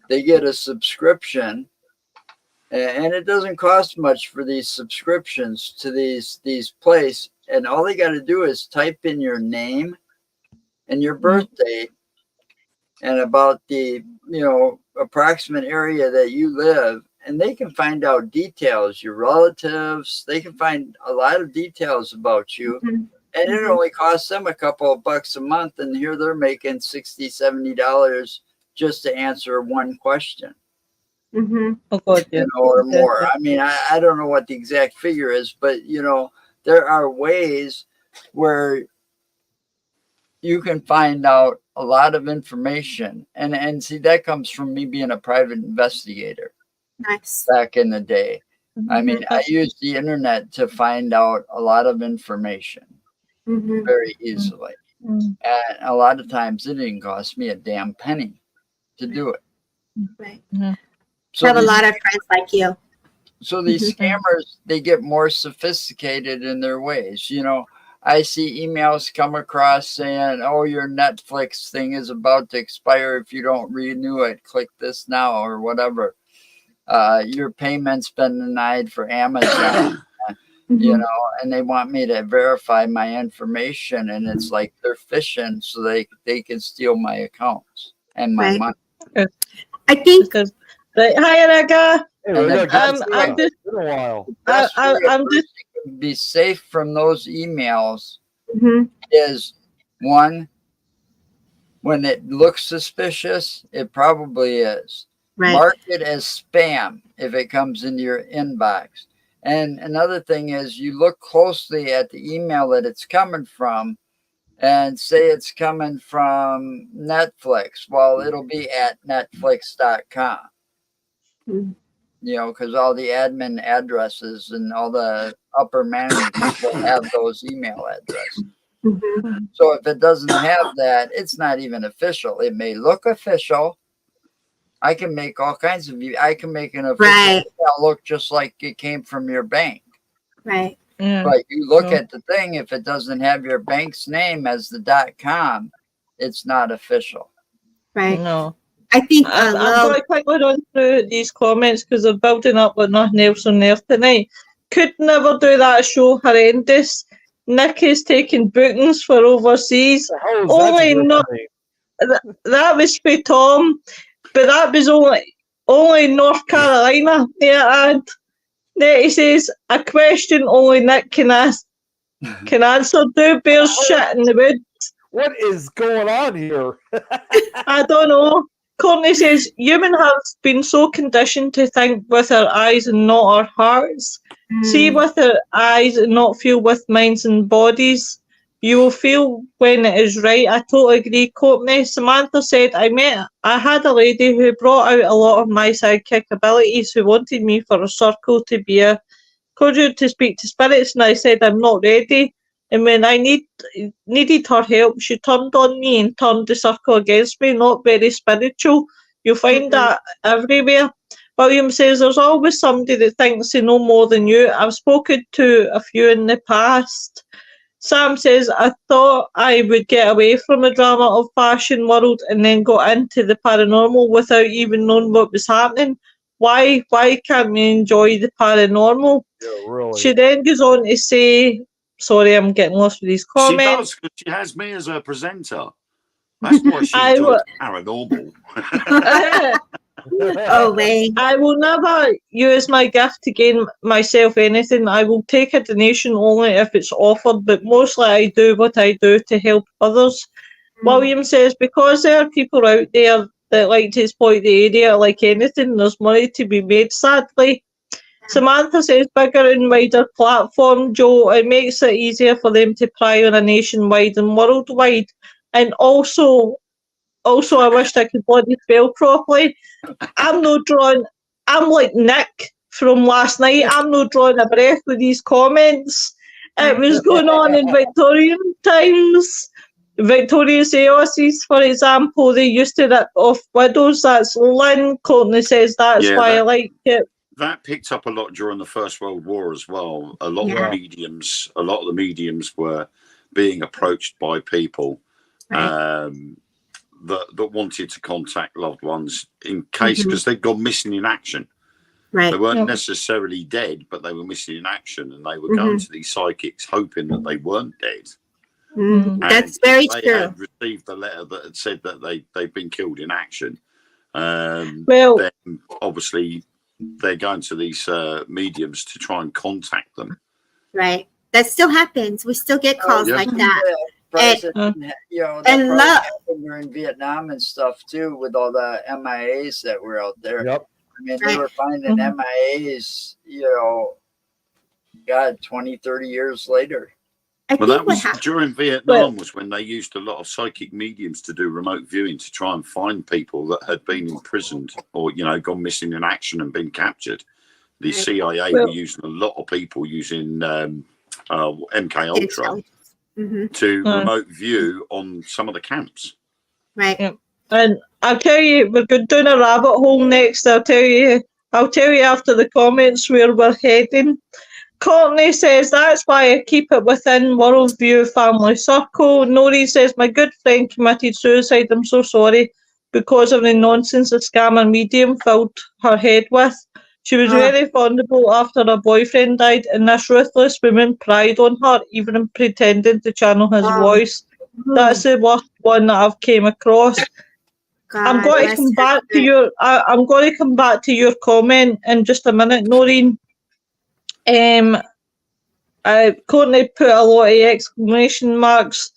They get a subscription, and it doesn't cost much for these subscriptions to these places. And all they got to do is type in your name and your birth date and about the, approximate area that you live, and they can find out details, your relatives. They can find a lot of details about you. Mm-hmm. And it only costs them a couple of bucks a month. And here they're making $60, $70 just to answer one question. Mm-hmm. Oh God, yeah. Or more. I mean, I don't know what the exact figure is, but there are ways where you can find out a lot of information. And see, that comes from me being a private investigator Nice. back in the day. I mean, I used the internet to find out a lot of information Mm-hmm. very easily. Mm. And a lot of times it didn't cost me a damn penny to do it. Right. So I have a these- lot of friends like you. So these scammers, they get more sophisticated in their ways. I see emails come across saying, oh, your Netflix thing is about to expire. If you don't renew it, click this now or whatever. Your payment's been denied for Amazon, Mm-hmm. and they want me to verify my information. And it's like they're phishing so they can steal my accounts and my Right. money. I think Because, right, hi, Rega. Hey, And Rega, then- I'm it's just, been a while. Best way a I'm just, person can be safe from those emails Mhm. is one, when it looks suspicious, it probably is. Right. Mark it as spam if it comes into your inbox. And another thing is you look closely at the email that it's coming from and say it's coming from Netflix. Well, it'll be at netflix.com. Mhm. Because all the admin addresses and all the upper management will have those email addresses. Mhm. So if it doesn't have that, it's not even official. It may look official. I can make all kinds of, I can make an official Right. email look just like it came from your bank. Right. yeah. But you look Yeah. at the thing, if it doesn't have your bank's name as the .com, it's not official. Right. No. I think I'm Lo, going to quickly run through these comments because they're building up with nothing else on there tonight. Could never do that show, horrendous. Nick is taking bookings for overseas. How is Only that not- funny? That was for Tom, but that was only North Carolina. Yeah, and then he says a question only Nick can answer. Do bears shit in the woods? What is going on here? I don't know. Courtney says human have been so conditioned to think with our eyes and not our hearts. See with our eyes and not feel with minds and bodies. You will feel when it is right. I totally agree, Courtney. Samantha said, I had a lady who brought out a lot of my sidekick abilities who wanted me for a circle to be a conduit to speak to spirits, and I said I'm not ready. And when I needed her help, she turned on me and turned the circle against me. Not very spiritual. You'll find that everywhere. William says there's always somebody that thinks they know more than you. I've spoken to a few in the past. Sam says, I thought I would get away from the drama of fashion world and then got into the paranormal without even knowing what was happening. Why can't we enjoy the paranormal? Yeah, really. She then goes on to say, sorry, I'm getting lost with these She comments. does, 'cause she has me as her presenter. That's why she I enjoys wa- paranormal. Oh, Wayne. I will never use my gift to gain myself anything. I will take a donation only if it's offered, but mostly I do what I do to help others. William says, because there are people out there that like to exploit the area like anything, there's money to be made, sadly. Samantha says, bigger and wider platform, Joe. It makes it easier for them to pry on a nationwide and worldwide. And also, I wished I could bloody spell properly. I'm no drawing. I'm like Nick from last night. I'm not drawing a breath with these comments. It was going on in Victorian times. Victoria's Aosis, for example, they used to rip off widows. That's Lynn. Courtney says that's Yeah, why I like it. That picked up a lot during the First World War as well. A lot of the mediums were being approached by people that wanted to contact loved ones in case, because they'd gone missing in action. Right. They weren't necessarily dead, but they were missing in action, and they were going to these psychics hoping that they weren't dead. That's very they true. had received a letter that had said that they'd been killed in action. Then obviously they're going to these mediums to try and contact them. Right. That still happens. We still get calls like that. That happened during Vietnam and stuff too, with all the MIAs that were out there. Yep. I mean, they were finding MIAs, 20, 30 years later. Well, that was during Vietnam, was when they used a lot of psychic mediums to do remote viewing to try and find people that had been imprisoned or, gone missing in action and been captured. The CIA were using a lot of people using MK Ultra to remote view on some of the camps. Right. Yeah. And I'll tell you, we're going down a rabbit hole next. I'll tell you after the comments where we're heading. Courtney says, that's why I keep it within worldview family circle. Nori says, my good friend committed suicide. I'm so sorry because of the nonsense the scammer medium filled her head with. She was very vulnerable after her boyfriend died, and this ruthless woman pried on her, even pretending to channel his voice. That's the worst one that I've came across. I'm going to come back to your. I'm going to come back to your comment in just a minute, Noreen. Courtney put a lot of exclamation marks.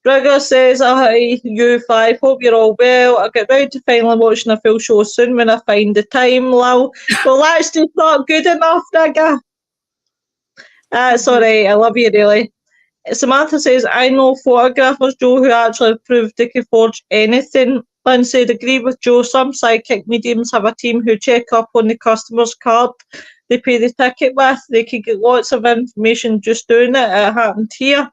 Brigger says, hi, U5, hope you're all well. I'll get round to finally watching a full show soon when I find the time, lol. Well, that's just not good enough, Brigger. That's all right, I love you, really. Samantha says, I know photographers, Joe, who actually proved they could forge anything. Lynn said, agree with Joe, some psychic mediums have a team who check up on the customer's card they pay the ticket with. They could get lots of information just doing it. It happened here.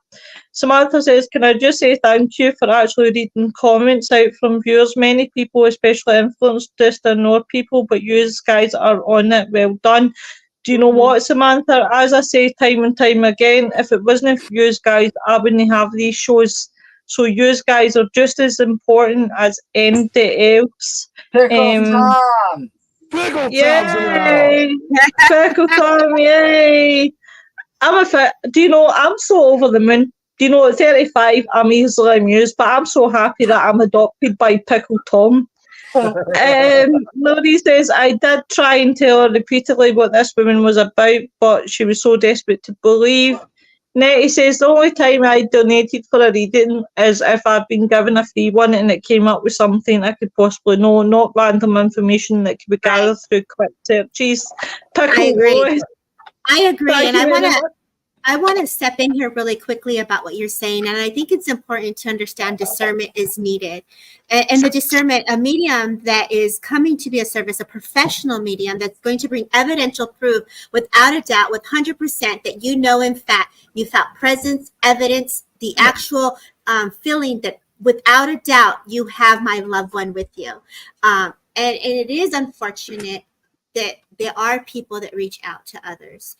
Samantha says, can I just say thank you for actually reading comments out from viewers. Many people, especially influenced, just ignore people, but you guys are on it. Well done. Do you know what, Samantha? As I say time and time again, if it wasn't for you guys, I wouldn't have these shows. So you guys are just as important as anybody else. Pickle Tom! Pickle Yay! Pickle Tom, yay! Do you know, I'm so over the moon. Do you know, at 35, I'm easily amused, but I'm so happy that I'm adopted by Pickle Tom. Laurie says, I did try and tell her repeatedly what this woman was about, but she was so desperate to believe. Nettie says, the only time I donated for a reading is if I've been given a free one and it came up with something I could possibly know, not random information that could be gathered through quick searches. I agree. Thank And I want to step in here really quickly about what you're saying. And I think it's important to understand discernment is needed. And the discernment, a medium that is coming to be a service, a professional medium that's going to bring evidential proof without a doubt, with 100% that in fact, you felt presence, evidence, the actual feeling that without a doubt, you have my loved one with you. And it is unfortunate that there are people that reach out to others.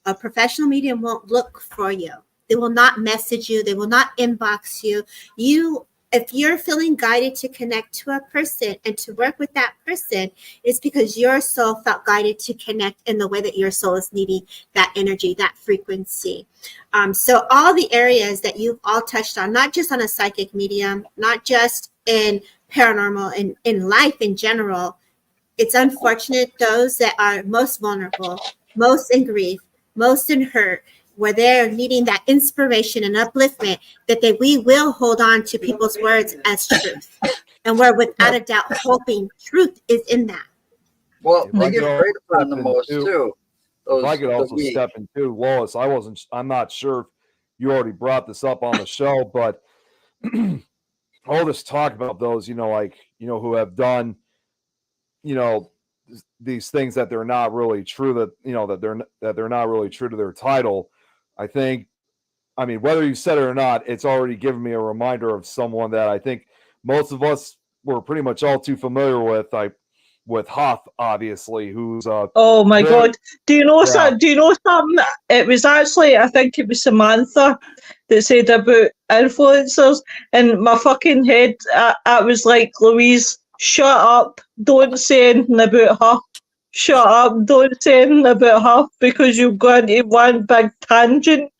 A professional medium won't look for you. They will not message you. They will not inbox you. If you're feeling guided to connect to a person and to work with that person, it's because your soul felt guided to connect in the way that your soul is needing that energy, that frequency. So all the areas that you've all touched on, not just on a psychic medium, not just in paranormal, in life in general, it's unfortunate those that are most vulnerable, most in grief, most in hurt, where they're needing that inspiration and upliftment, that we will hold on to people's words as truth. And we're without a doubt hoping truth is in that. Well, they get preyed upon the most too. If I could also step in too, Lois, I'm not sure if you already brought this up on the show, but all this talk about those, who have done, these things that they're not really true, that they're not really true to their title. I think, I mean, whether you said it or not, it's already given me a reminder of someone that I think most of us were pretty much all too familiar with Hoff, obviously, who's oh my God. Do you know Yeah. Do you know something? It was actually, I think it was Samantha that said about influencers, and my fucking head, I was like, Louise, shut up. Don't say anything about her. Shut up. Don't say anything about her, because you'll go into one big tangent.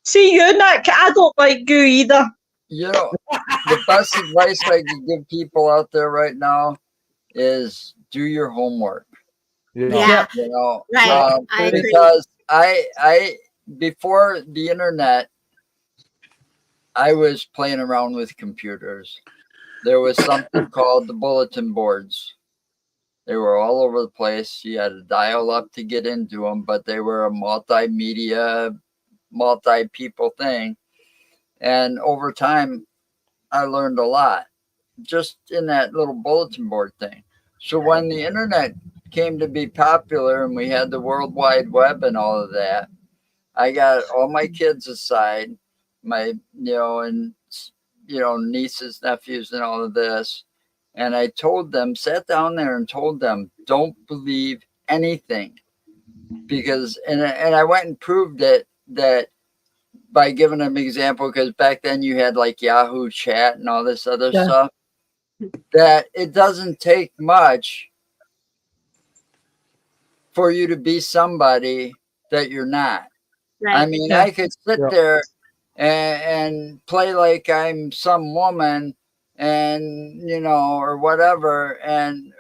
See, you, Nick, I don't like you either. You know, the best advice I can give people out there right now is do your homework. Yeah. You know, Right. I agree. because I before the internet, I was playing around with computers. There was something called the bulletin boards. They were all over the place. You had to dial up to get into them, but they were a multimedia, multi-people thing. And over time, I learned a lot just in that little bulletin board thing. So when the internet came to be popular and we had the World Wide Web and all of that, I got all my kids aside, my, nieces, nephews, and all of this. And I told them, sat down there and told them, don't believe anything. Because, and I went and proved it, that by giving them an example, because back then you had like Yahoo Chat and all this other stuff, that it doesn't take much for you to be somebody that you're not. Right. I mean, I could sit there and play like I'm some woman and, or whatever,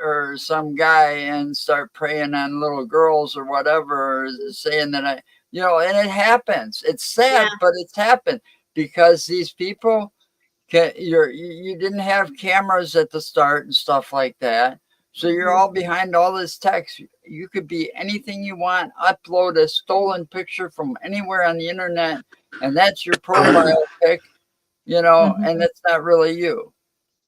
or some guy, and start preying on little girls or whatever, or saying that and it happens. It's sad, but it's happened because these people you didn't have cameras at the start and stuff like that. So you're all behind all this text. You could be anything you want, upload a stolen picture from anywhere on the internet, and that's your profile pic, and it's not really you.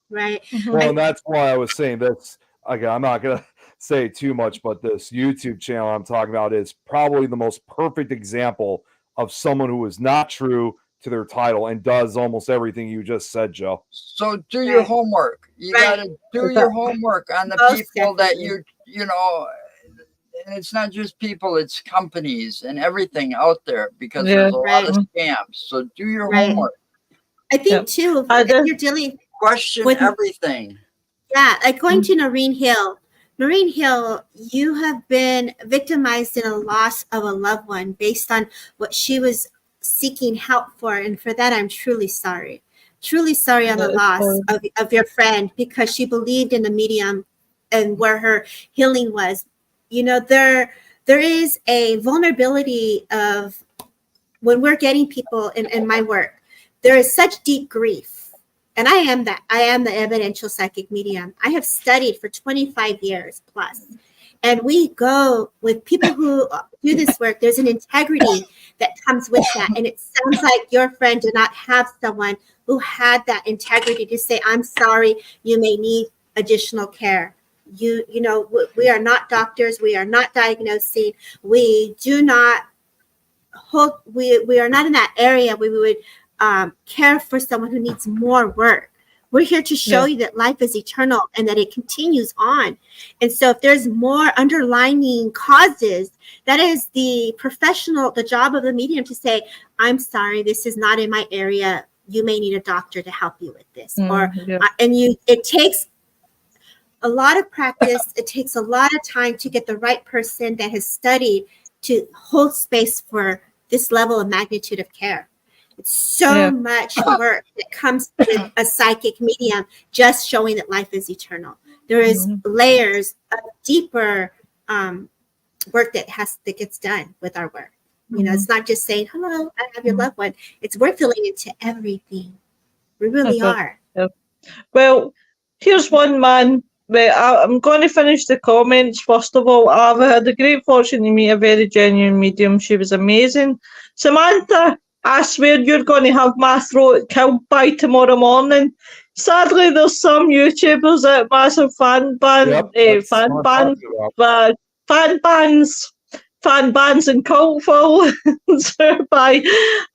Right. Well, and that's why I was saying this. Again, I'm not going to say too much, but this YouTube channel I'm talking about is probably the most perfect example of someone who is not true to their title and does almost everything you just said, Joe. So do your homework. You got to do your homework on the people that and it's not just people, it's companies and everything out there, because there's a lot of scams. So do your homework. I think too, if you're dealing with everything. Yeah, like going to Noreen Hill. Noreen Hill, you have been victimized in a loss of a loved one based on what she was seeking help for. And for that, I'm truly sorry. Truly sorry on the loss of your friend, because she believed in the medium and where her healing was. There is a vulnerability of when we're getting people in my work, there is such deep grief. And I am the evidential psychic medium. I have studied for 25 years plus. And we go with people who do this work. There's an integrity that comes with that. And it sounds like your friend did not have someone who had that integrity to say, I'm sorry, you may need additional care. We are not doctors. We are not diagnosing. We do not hold, we are not in that area where we would care for someone who needs more work. We're here to show you that life is eternal and that it continues on. And so if there's more underlying causes, that is the job of the medium to say, I'm sorry, this is not in my area. You may need a doctor to help you with this. It takes a lot of practice. It takes a lot of time to get the right person that has studied to hold space for this level of magnitude of care. It's so much work that comes with a psychic medium just showing that life is eternal. There is layers of deeper work that gets done with our work. It's not just saying, hello, I have your loved one. It's we're filling into everything. We really are. Well, here's one man. I'm going to finish the comments. First of all, I've had the great fortune to meet a very genuine medium. She was amazing. Samantha, I swear you're going to have my throat killed by tomorrow morning. sadly, there's some YouTubers that massive fan bans and cult followers whereby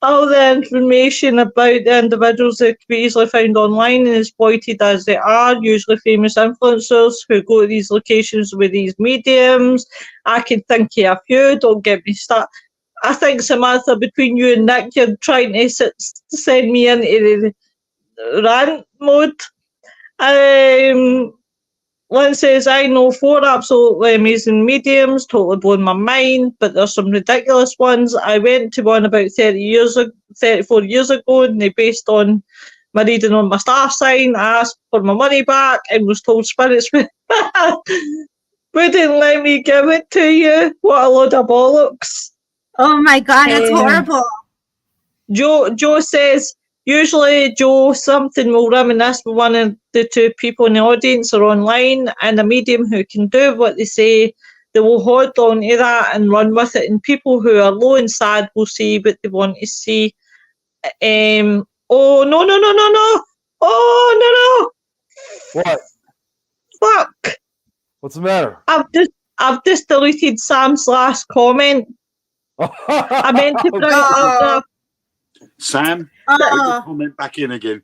all the information about the individuals that can be easily found online and exploited as they are, usually famous influencers who go to these locations with these mediums. I can think of a few, don't get me started. I think, Samantha, between you and Nick, you're trying to send me into the rant mode. Lynn says, I know 4 absolutely amazing mediums, totally blown my mind, but there's some ridiculous ones. I went to one about 34 years ago, and they based on my reading on my star sign. I asked for my money back and was told spirits wouldn't let me give it to you. What a load of bollocks. Oh my God, that's horrible. Joe says, usually, Joe, something will reminisce with one of the 2 people in the audience or online, and a medium who can do what they say. They will hold on to that and run with it, and people who are low and sad will see what they want to see. Oh, no. Oh, no. What? Fuck. What's the matter? I've just deleted Sam's last comment. I meant to bring it up. Sam, put your comment back in again.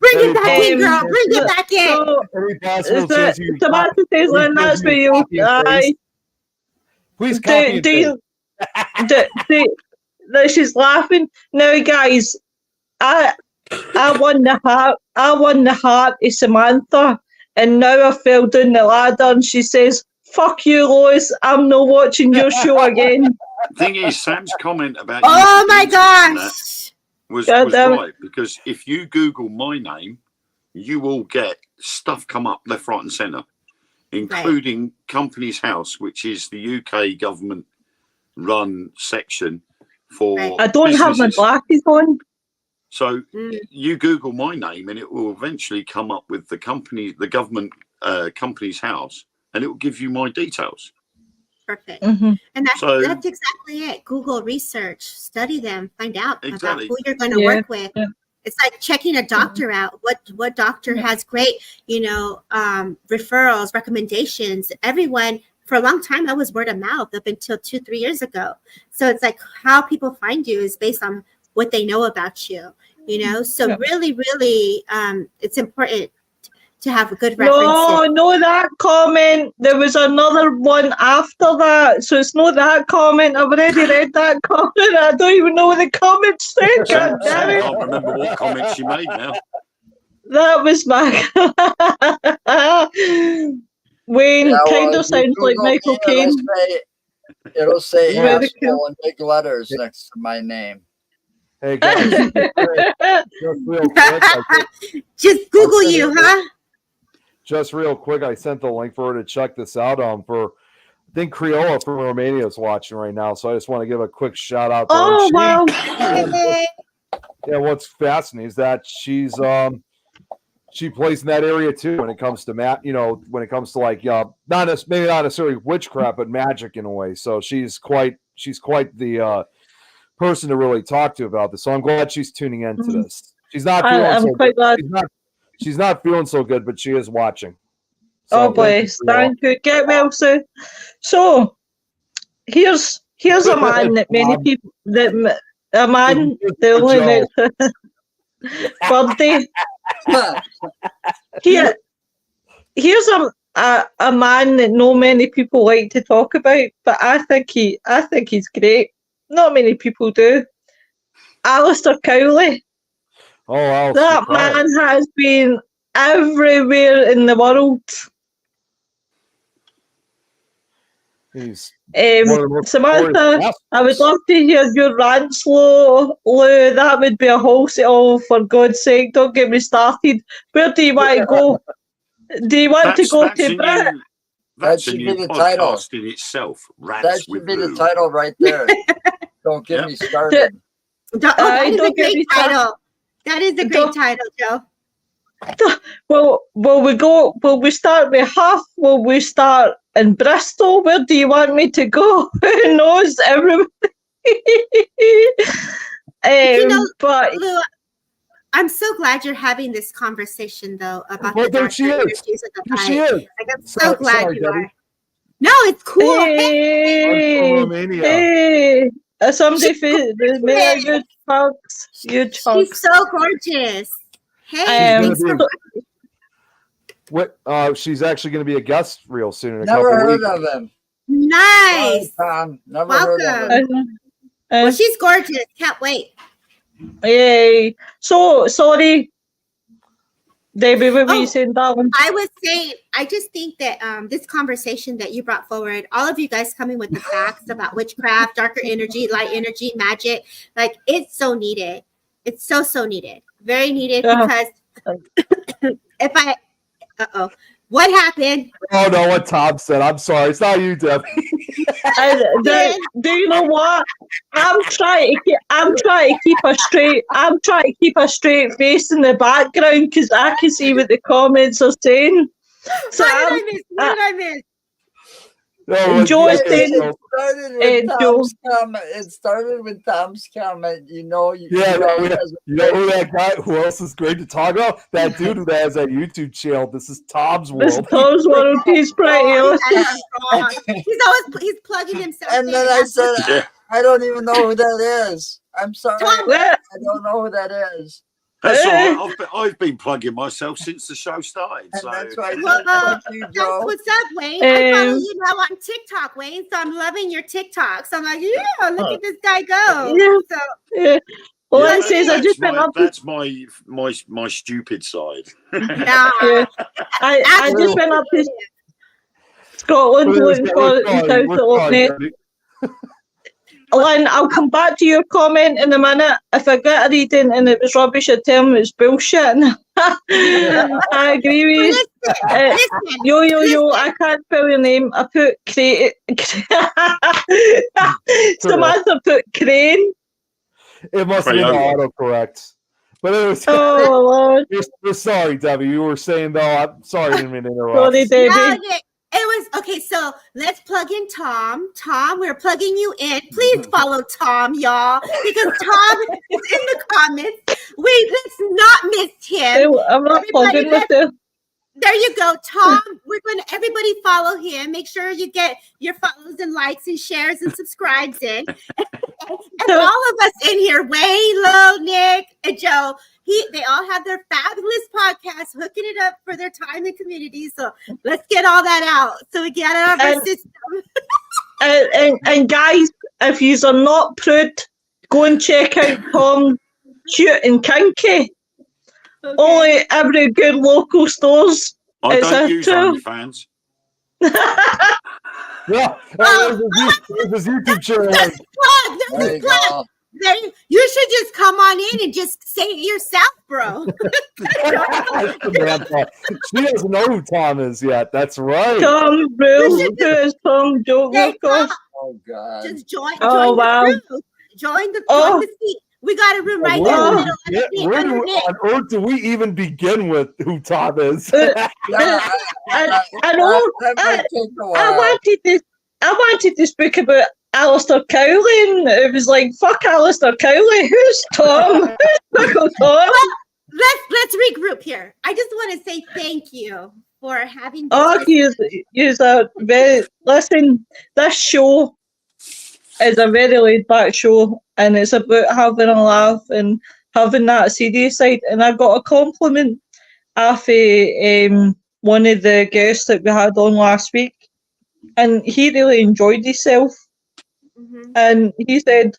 Bring it back in, girl. Bring it back in. Samantha says, Lynn, that's for you. Please copy it. She's laughing. Now, guys, I won the heart. I won the heart of Samantha, and now I fell down the ladder, and she says, "Fuck you, Lois. I'm not watching your show again." Thing is, Sam's comment about oh my gosh was right, because if you Google my name, you will get stuff come up left, right, and centre, including Companies House, which is the UK government-run section for. I don't have my glasses on. So you Google my name, and it will eventually come up with the government Companies House, and it will give you my details. Perfect. And that's exactly it. Google research, study them, find out about who you're going to work with. It's like checking a doctor out. What doctor has great, referrals, recommendations. Everyone, for a long time, I was word of mouth up until 2-3 years ago. So it's like how people find you is based on what they know about you, So really, really, it's important to have a good reference. No, that comment. There was another one after that. So it's not that comment. I've already read that comment. I don't even know what the comment said. God damn it. I can't remember what comment she made now. That was my Wayne kind of sounds like Michael Caine. It'll say asshole in big letters next to my name. Hey guys, just real quick, just Google you, huh? Just real quick, I sent the link for her to check this out. I think Creola from Romania is watching right now, so I just want to give a quick shout out to her. Oh wow! Yeah, what's fascinating is that she plays in that area too when it comes to when it comes to like maybe not necessarily witchcraft, but magic in a way. So she's quite the person to really talk to about this. So I'm glad she's tuning into this. She's not feeling She's not feeling so good, but she is watching. So oh boy, thank you. Get well soon. So here's a man that many people the only birthday. Here's a man that no many people like to talk about, but I think he's great. Not many people do. Aleister Crowley. Oh, wow. That man has been everywhere in the world. He's Samantha, I would love to hear your rants, Lou. That would be a whole set. Oh, for God's sake, don't get me started. Where do you want to go? Do you want to go to Brit? That should be the title in itself. That should be the title right there. Don't get me started. That is a great title. That is a great title, Joe. Well, will we start with Huff? Will we start in Bristol? Where do you want me to go? Who knows? Everybody. But Lou, I'm so glad you're having this conversation though about Well, the there darker she is. energies of the Here she fight. is. Like, I'm so Sorry- glad sorry, you Debbie. are. No, it's cool. Hey, I'm from Hey, Romania. hey. Somebody She's made a good hugs. Huge she's hugs. so gorgeous. Hey, She's thanks gonna for be- What? She's actually going to be a guest real soon in a Never couple heard weeks. of him. nice. Sorry, Tom. Never heard of Welcome. him. Well, she's gorgeous. Can't wait. Yay. So, sorry. Debbie, what were Oh. you saying, darling? I was saying, I just think that this conversation that you brought forward, all of you guys coming with the facts about witchcraft, darker energy, light energy, magic, like it's so needed. It's so needed. Very needed Yeah. because if I, what happened? Oh no, what Tom said. I'm sorry. It's not you, Debbie. Do you know what? I'm trying to keep a straight face in the background because I can see what the comments are saying. So What did I miss? What did I miss? No, Joy yeah, said- so- It started with Tom's comment. You know, yeah, no, you know who that guy? Who else is great to talk about? That dude that has that YouTube channel. This is Tom's This World. Tom's World, he's pretty awesome. He's plugging himself. And in. then I said, Yeah. I don't even know who that is. I'm sorry. Tom, I don't know who that is. That's all right. I've been plugging myself since the show started. And So that's why I Well, said, thank you, That's Joe. what's up, Wayne. I follow Um, you now on TikTok, Wayne. So I'm loving your TikTok. So I'm like, yeah, look at this guy go. Yeah. So Yeah. Well, yeah, it says I just went up. that's my stupid side. yeah. Yeah. I just went up to Scotland looking for South Alternate. Lynn, I'll come back to your comment in a minute. If I get a reading and it was rubbish, I'd tell them it's bullshit. I agree with you. Listen, Yo, I can't spell your name. I put Samantha put Crane. It must have been Crayola. autocorrect. But it was. Oh, Lord. We're sorry, Debbie. You were saying though. I'm sorry, I didn't mean to interrupt. Sorry, Debbie. no, it was okay. So let's plug in Tom. Tom, we're plugging you in. Please follow Tom, y'all, because Tom is in the comments. Let's not miss him. I'm not plugging with you. There you go, Tom. We're going to everybody follow him. Make sure you get your follows and likes and shares and subscribes in. And all of us in here, Wayne, Lo, Nick, and Joe, they all have their fabulous podcasts hooking it up for their time and community. So let's get all that out so we get out of our system. And guys, if you are not prude, go and check out Tom Cute and Kinky. Okay. Only every good local stores. I It's don't a use true- OnlyFans. Yeah, there's his YouTube channel. There's his plug. There's There his you plug. go. You should just come on in and just say it yourself, bro. Samantha. She doesn't know who Tom is yet. That's right. Tom Rules, who is Tom Joke, Hey, of course. Oh, God. Just join Oh, wow. the group. Join the Oh. seat. We got a room right Where, there in the do middle. we- where do we- on earth do we even begin with who Tom is? Yeah, I know. that might take a I while. wanted to speak about Alistair Cowley, and it was like, fuck Alistair Cowley. Who's Tom? Who's Uncle Tom? Let's regroup here. I just want to say thank you for having. Oh, he's a very listen. This show is a very laid back show, and it's about having a laugh and having that serious side. And I got a compliment off one of the guests that we had on last week, and he really enjoyed himself. Mhm. And he said,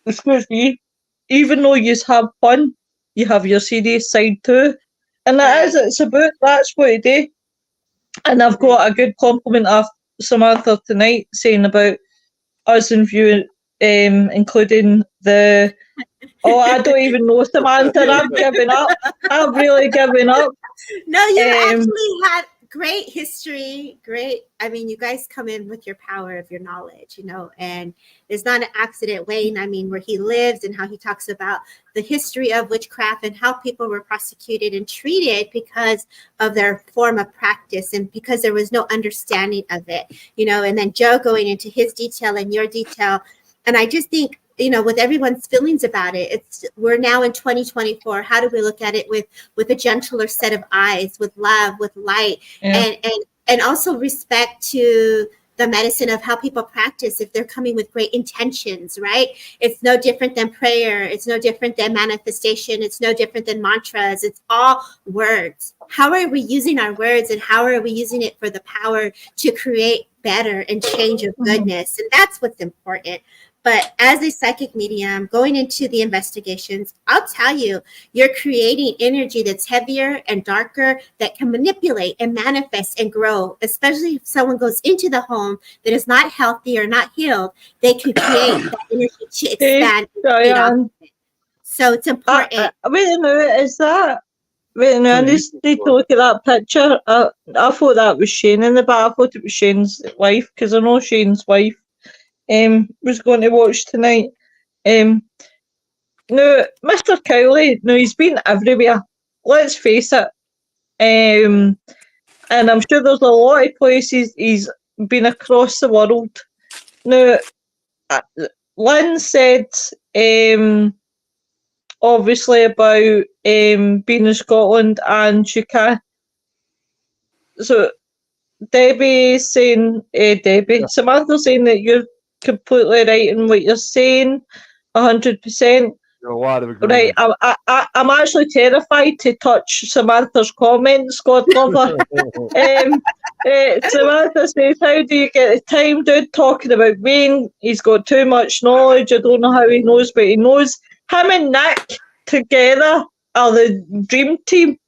"Excuse me, even though you have fun, you have your serious side too." And that is, it's about, that's what it is. And I've got a good compliment of Samantha tonight saying about us in view, including the, I don't even know, Samantha, I'm giving up. I'm really giving up. No, you actually had great history. Great. I mean, you guys come in with your power of your knowledge, and it's not an accident, Wayne. I mean, where he lives and how he talks about the history of witchcraft and how people were prosecuted and treated because of their form of practice and because there was no understanding of it, and then Joe going into his detail and your detail. And I just think with everyone's feelings about it. We're now in 2024. How do we look at it with a gentler set of eyes, with love, with light, and also respect to the medicine of how people practice if they're coming with great intentions, right? It's no different than prayer. It's no different than manifestation. It's no different than mantras. It's all words. How are we using our words, and how are we using it for the power to create better and change of goodness? And that's what's important. But as a psychic medium going into the investigations, I'll tell you, you're creating energy that's heavier and darker that can manipulate and manifest and grow, especially if someone goes into the home that is not healthy or not healed, they can create that energy to expand. So it's important. Wait a minute, is that? Wait a minute, I need to look at that picture. I thought that was Shane in the back. I thought it was Shane's wife, because I know Shane's wife was going to watch tonight. Now, Mr. Cowley, he's been everywhere. Let's face it. And I'm sure there's a lot of places he's been across the world. Now, Lynn said, obviously, about being in Scotland, and she can't. So, Debbie's saying, Samantha's saying that you're completely right in what you're saying, 100%. A lot of agreement. Right, I'm actually terrified to touch Samantha's comments, God love her. Samantha says, how do you get the time, dude, talking about Wayne? He's got too much knowledge. I don't know how he knows, but he knows. Him and Nick together are the dream team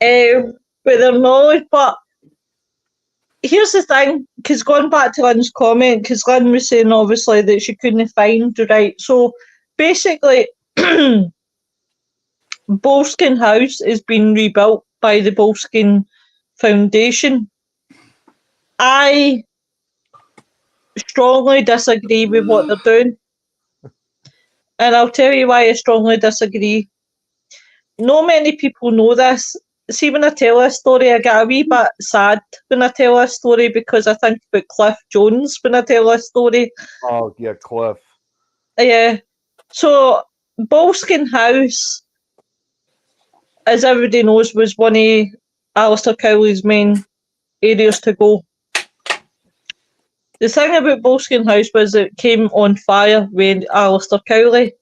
with their knowledge. But here's the thing, because going back to Lynn's comment, because Lynn was saying obviously that she couldn't find, right? So basically, Boleskine House is being rebuilt by the Boleskine Foundation. I strongly disagree with what they're doing. And I'll tell you why I strongly disagree. Not many people know this. See, when I tell this story, I get a wee bit sad when I tell this story, because I think about Cliff Jones when I tell this story. Oh, yeah, Cliff. Yeah. So, Boleskine House, as everybody knows, was one of Aleister Cowley's main areas to go. The thing about Boleskine House was it came on fire with Aleister Cowley.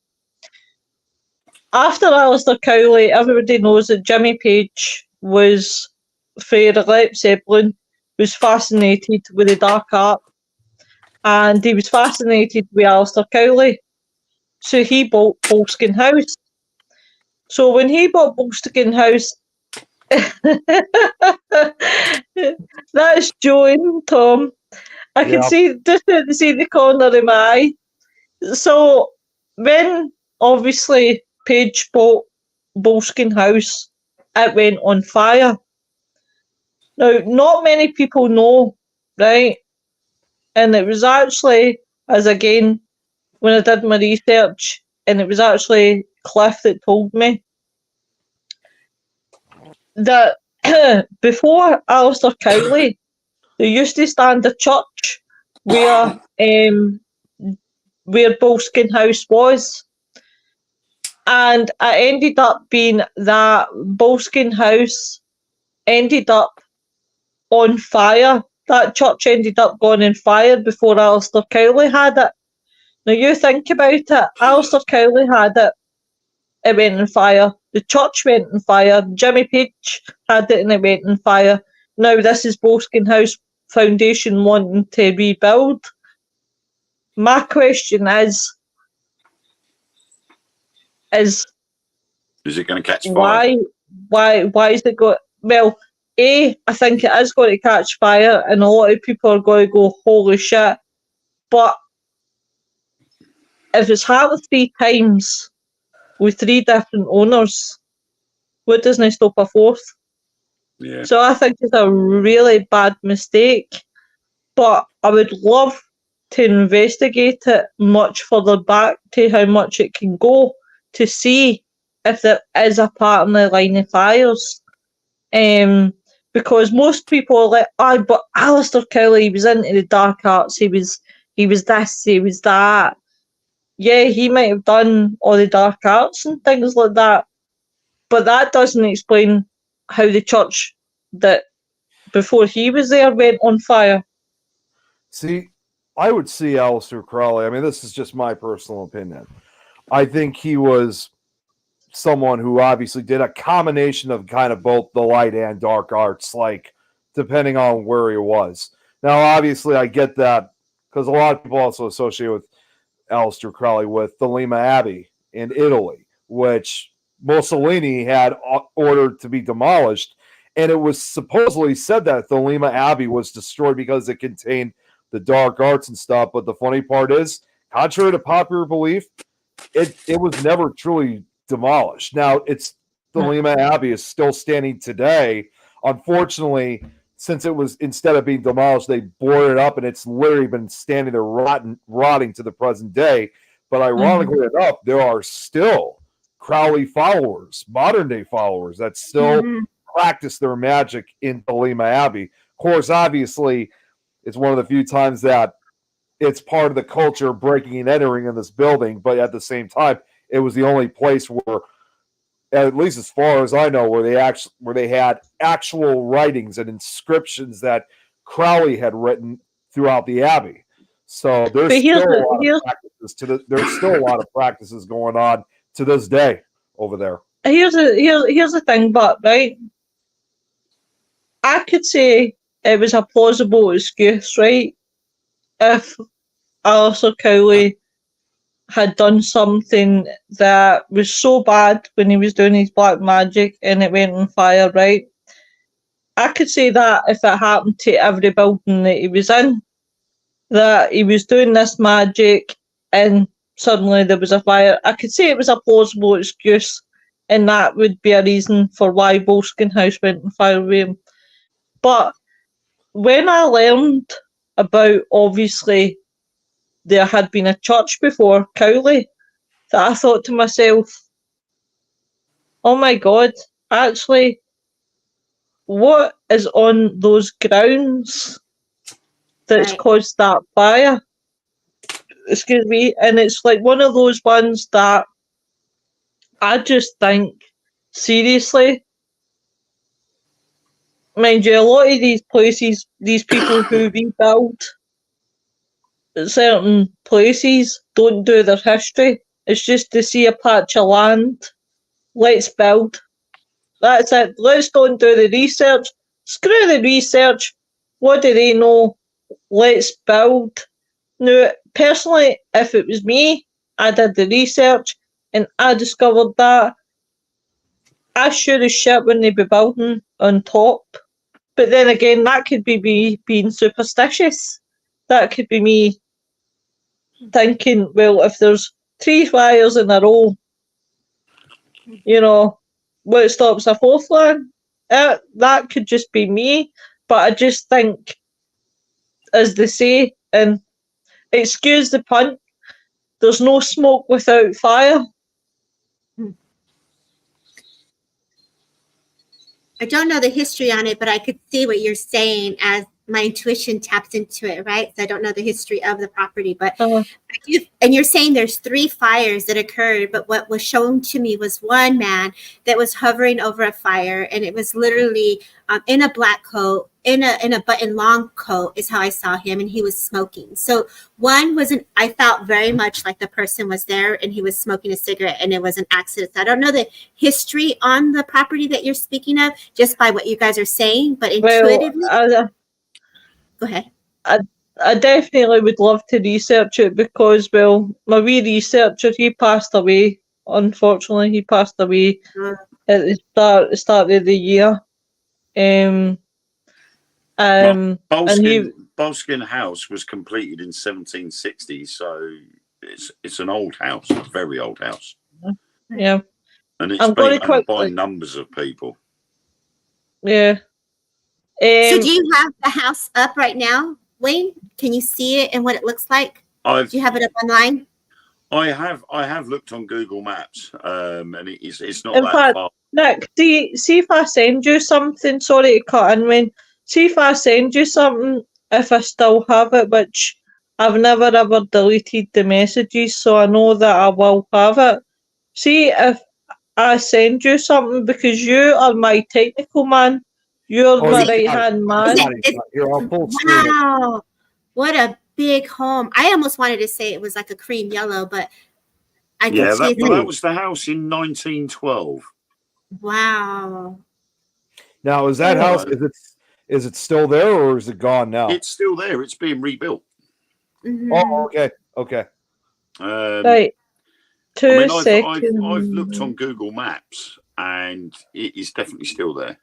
After Aleister Cowley, everybody knows that Jimmy Page was, for Led Zeppelin, was fascinated with the dark art, and he was fascinated with Aleister Cowley. So he bought Boleskine House. So when he bought Boleskine House, that's Joan, Tom. I can see the corner of my eye. So when obviously Page bought Boleskine House, it went on fire. Now, not many people know, right? And it was actually, as again, when I did my research, and it was actually Cliff that told me that before Aleister Cowley, there used to stand a church where Boleskine House was. And it ended up being that Boleskine House ended up on fire. That church ended up going on fire before Aleister Cowley had it. Now you think about it, Aleister Cowley had it, it went on fire. The church went on fire. Jimmy Page had it and it went on fire. Now this is Boleskine House Foundation wanting to rebuild. My question is it going to catch fire? Why is it going? Well, I think it is going to catch fire, and a lot of people are going to go, holy shit. But if it's happened 3 times with 3 different owners, what doesn't stop a 4th? Yeah. So I think it's a really bad mistake. But I would love to investigate it much further back to how much it can go, to see if there is a pattern of line of fires. Because most people are like, but Aleister Cowley, he was into the dark arts, he was this, he was that. yeah, he might have done all the dark arts and things like that, but that doesn't explain how the church that before he was there went on fire. See, I would see Aleister Crowley. I mean, this is just my personal opinion. I think he was someone who obviously did a combination of kind of both the light and dark arts, like depending on where he was. Now, obviously, I get that because a lot of people also associate with Aleister Crowley with Thelema Abbey in Italy, which Mussolini had ordered to be demolished. And it was supposedly said that Thelema Abbey was destroyed because it contained the dark arts and stuff. But the funny part is, contrary to popular belief, it was never truly demolished. Now, Thelema Abbey is still standing today. Unfortunately, since it was, instead of being demolished, they boarded it up, and it's literally been standing there rotting to the present day. But ironically enough, there are still Crowley followers, modern day followers, that still practice their magic in Thelema Abbey. Of course, obviously, it's one of the few times that it's part of the culture breaking and entering in this building, but at the same time, it was the only place where, at least as far as I know, where they had actual writings and inscriptions that Crowley had written throughout the abbey. So there's still a lot of practices going on to this day over there. Here's the thing, but right, I could say it was a plausible excuse, right? If Aleister Crowley had done something that was so bad when he was doing his black magic and it went on fire, right? I could say that if it happened to every building that he was in, that he was doing this magic and suddenly there was a fire. I could say it was a plausible excuse, and that would be a reason for why Boleskine House went on fire with him. But when I learned about, obviously, there had been a church before Cowley, that I thought to myself, oh my God, actually, what is on those grounds that's caused that fire? Excuse me. And it's like one of those ones that I just think, seriously, mind you, a lot of these places, these people who rebuild certain places don't do their history. It's just to see a patch of land. Let's build. That's it. Let's don't do the research. Screw the research. What do they know? Let's build. Now, personally, if it was me, I did the research and I discovered that I sure as shit wouldn't be building on top. But then again, that could be me being superstitious. That could be me thinking, well, if there's 3 fires in a row, you know, what stops a 4th one? That could just be me. But I just think, as they say, and excuse the pun, there's no smoke without fire. I don't know the history on it, but I could see what you're saying as my intuition taps into it, right? So I don't know the history of the property, but I do, and you're saying there's 3 fires that occurred, but what was shown to me was one man that was hovering over a fire, and it was literally in a black coat, in a button long coat is how I saw him, and he was smoking. So one wasn't, I felt very much like the person was there and he was smoking a cigarette, and it was an accident. So I don't know the history on the property that you're speaking of, just by what you guys are saying, but intuitively. Go ahead. I definitely would love to research it because, well, my wee researcher, he passed away. Unfortunately, he passed away at the start of the year. Boleskine House was completed in 1760, so it's an old house, a very old house. Yeah, and it's been owned by numbers of people. Yeah. So do you have the house up right now, Wayne? Can you see it and what it looks like? Do you have it up online? I have looked on Google Maps, and it's not in that fact, far. Nick, see if I send you something. Sorry to cut in, Wayne. See if I send you something, if I still have it, which I've never ever deleted the messages, so I know that I will have it. See if I send you something because you are my technical man. You're Oh, my you right got it. hand You man. got it. Here, I'll full screen it. Wow. What a big home. I almost wanted to say it was like a cream yellow, but I Yeah, could see that was the house in 1912. wow. Now, is that Oh. house, is it still there or is it gone now? It's still there. It's being rebuilt. Mhm. Oh, okay. Okay. Right. I mean, 2 I've seconds. looked on Google Maps and it is definitely still there.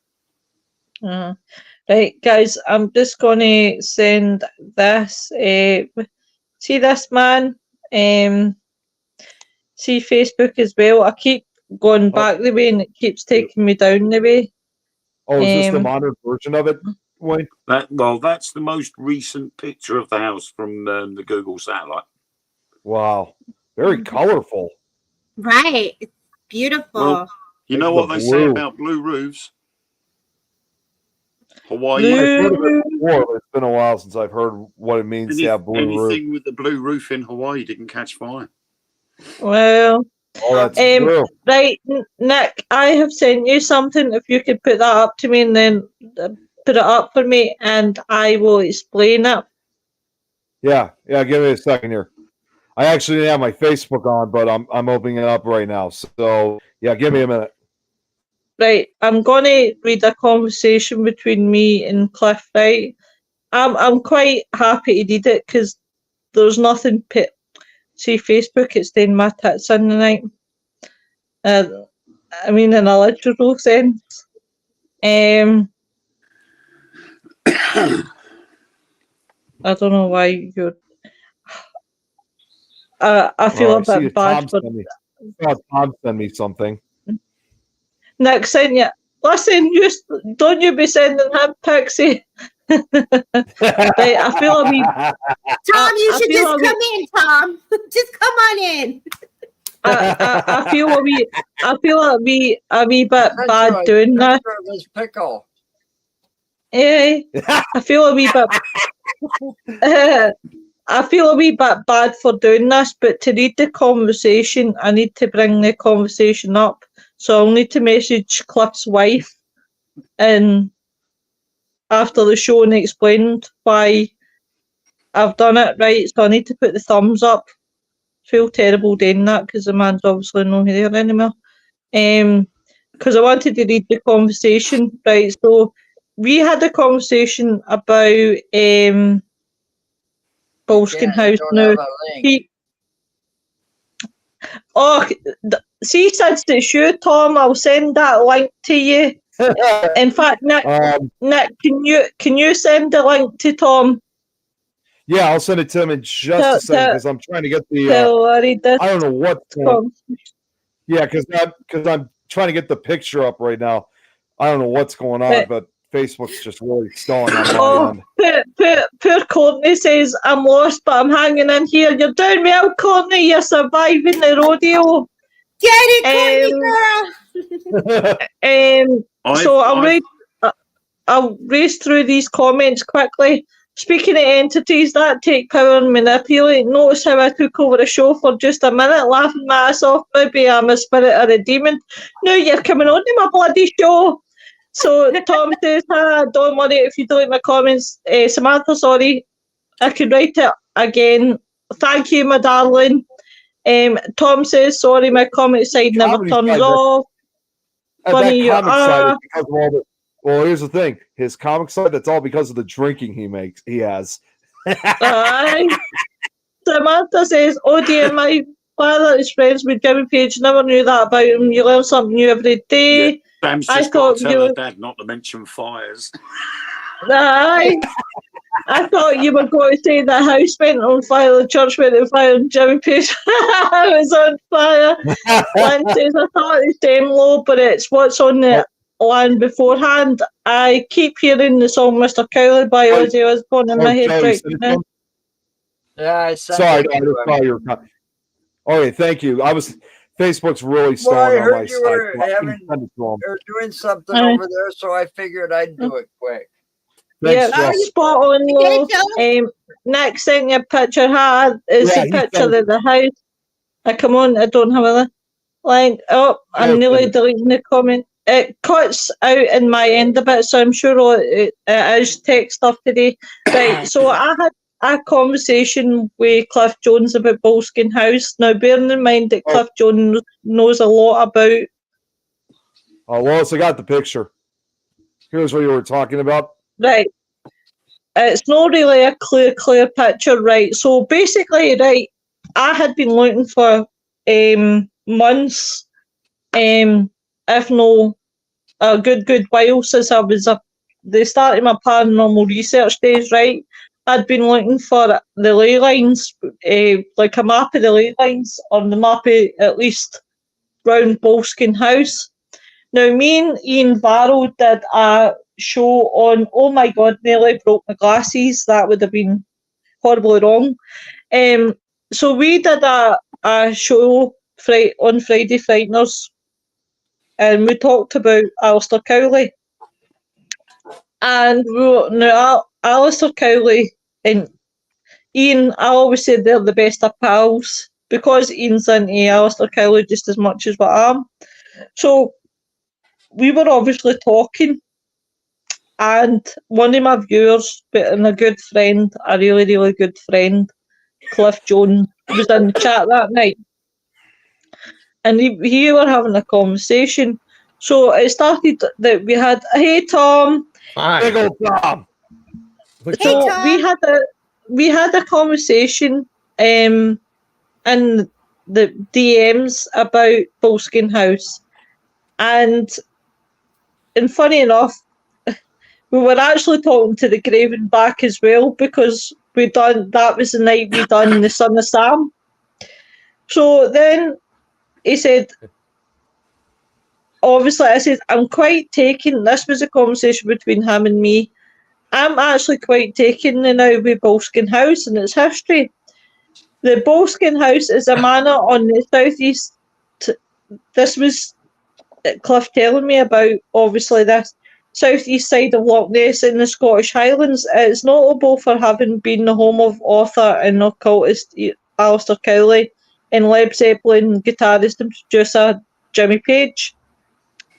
Right, guys, I'm just gonna send this. See this man? See Facebook as well. I keep going back the way and it keeps taking me down the way. Oh, is this the Um, modern version of it, Wayne? That's the most recent picture of the house from the Google satellite. Wow. Very colorful. Right. It's beautiful. Well, you know Like what the they say blue. about blue roofs? Hawaii. Blue- I've heard of it before, but it's been a while since I've heard what it means to have blue roof. Anything with the blue roof in Hawaii didn't catch fire. well, Oh, that's Um, true. right, Nick, I have sent you something. If you could put that up to me and then put it up for me, and I will explain it. Yeah, give me a second here. I actually didn't have my Facebook on, but I'm opening it up right now. So yeah, give me a minute. Right, I'm gonna read a conversation between me and Cliff. Right, I'm quite happy to read it because there's nothing. See Facebook, it's doing my tits in the night. I mean, in a literal sense. I don't know why you're. I feel Oh, I a see bit bad Tom for send me. Oh, Tom send me something. Nick sent you. Listen, don't you be sending him Pixie. Right, I feel a wee. Tom, you I should feel just a wee- come in, Tom. Just come on in. I feel a wee. I feel a wee bit bad Picture doing that. of this pickle. Yeah, I feel a wee bit. I feel a wee bit bad for doing this, but to read the conversation, I need to bring the conversation up. So I'll need to message Cliff's wife, and after the show, and explained why I've done it right. So I need to put the thumbs up. Feel terrible doing that because the man's obviously not here anymore. Because I wanted to read the conversation, right? So we had a conversation about Bolskine House. Don't Now, have a link. See, since it's you, Tom, I'll send that link to you. In fact, Nick, can you send the link to Tom? Yeah, I'll send it to him in just a second because I'm trying to get the. I don't know what's going. Yeah, because I'm trying to get the picture up right now. I don't know what's going on, but Facebook's just really stalling on my end. Poor Courtney says, I'm lost, but I'm hanging in here. You're doing well, Courtney. You're surviving the rodeo. Get it, girl. So I'll race through these comments quickly. Speaking of entities that take power and manipulate, notice how I took over the show for just a minute, laughing my ass off. Maybe I'm a spirit or a demon. Now you're coming on to my bloody show. So Tom says, don't worry if you delete my comments. Samantha, sorry, I can write it again. Thank you, my darling. Tom says, sorry, my comment side never turns off. Funny you are. Well, here's the thing. His comic side, that's all because of the drinking he has. Samantha says, oh dear, my father is friends with Jimmy Page. Never knew that about him. You learn something new every day. Yeah, Sam's just got to tell her dad not to mention fires. I thought you were going to say the house went on fire, the church went on fire, and Jimmy Page was on fire. Lynn says, I thought it's Demlo, but it's what's on the land beforehand. I keep hearing the song Mr. Cowley by Ozzy Osbourne in my head right now. Yeah, I sent Sorry, I just saw your comment. Okay, thank you. Facebook's really stalling I on heard my you side. were doing something over there, so I figured I'd do it quick. Yeah, Thanks, Joe. spot on, Okay, though. Next thing your picture had is Yeah, the he picture said- of the house. Come on, I don't have a line. Oh, I'm Yeah, nearly but- deleting the comment. It cuts out in my end a bit, so I'm sure it is tech stuff today. Right, so I had a conversation with Cliff Jones about Boleskine House. Now, bearing in mind that Cliff Jones knows a lot about. Oh, Lois, I got the picture. Here's what you were talking about. Right. It's not really a clear picture, right? So basically, right, I had been looking for months, if no a good while since I was the start of my paranormal research days, right? I'd been looking for the ley lines, like a map of the ley lines, or the map of at least round Boleskine House. Now, me and Ian Barrow did a show on, oh my God, nearly broke my glasses. That would have been horribly wrong. So we did a show on Friday Frighteners, and we talked about Alistair Cowley. And now Alistair Cowley and Ian, I always say they're the best of pals because Ian's into Alistair Cowley just as much as what I am. So we were obviously talking, and one of my viewers, and a good friend, a really good friend, Cliff Jones, was in the chat that night, and he were having a conversation. So it started that we had, hey Tom. Big old Tom. So Tom. we had a conversation in the DMs about Boleskine House, and funny enough, we were actually talking to the Graven back as well because that was the night we done the Son of Sam. So then he said, obviously I said, I'm quite taken, this was a conversation between him and me, I'm actually quite taken now with Boleskine House and its history. The Boleskine House is a manor on the southeast. This was Cliff telling me about, obviously, this southeast side of Loch Ness in the Scottish Highlands. It's notable for having been the home of author and occultist Alistair Cowley and Led Zeppelin guitarist and producer Jimmy Page.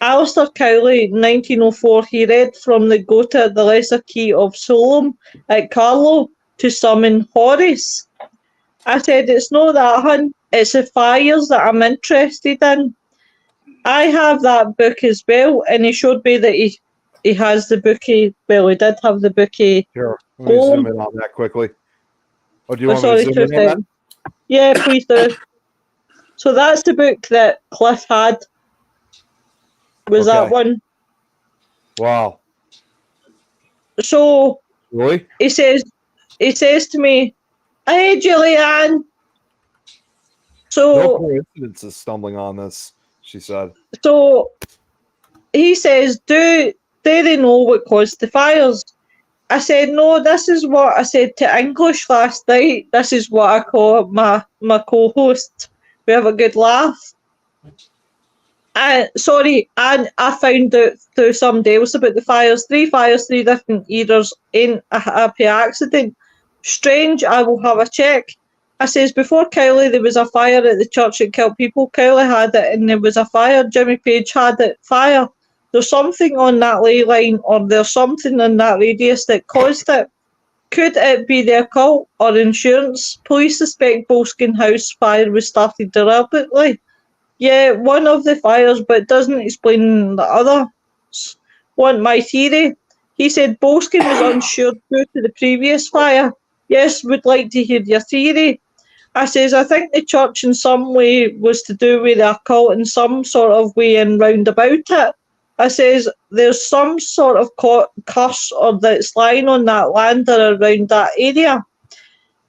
Alistair Cowley, 1904, he read from the Gotha, the Lesser Key of Solom at Carlow to summon Horus. I said, it's not that, hun. It's the fires that I'm interested in. I have that book as well, and he showed me that he has the bookie. Well, he did have the bookie. Here, let me zoom in on that quickly. Oh, do you want me to zoom in on that? Yeah, please do. So that's the book that Cliff had. Was that one? Wow. So really, he says to me, "Hey, Julianne." So no coincidence is stumbling on this, she said. So he says, "Do they know what caused the fires?" I said, "No, this is what I said to English last night. This is what I call my co-host. We have a good laugh." And I found out through somebody else about the fires. 3 fires, 3 different eras, ain't a happy accident. Strange, I will have a check. I says, before Cowley, there was a fire at the church that killed people. Cowley had it and there was a fire. Jimmy Page had it. Fire. There's something on that ley line, or there's something in that radius that caused it. Could it be the occult or insurance? Police suspect Boleskine House fire was started deliberately. Yeah, one of the fires, but it doesn't explain the other. Want my theory? He said Boleskine was unsure due to the previous fire. Yes, would like to hear your theory. I says, I think the church in some way was to do with the occult in some sort of way and round about it. I says, there's some sort of curse or that's lying on that land or around that area.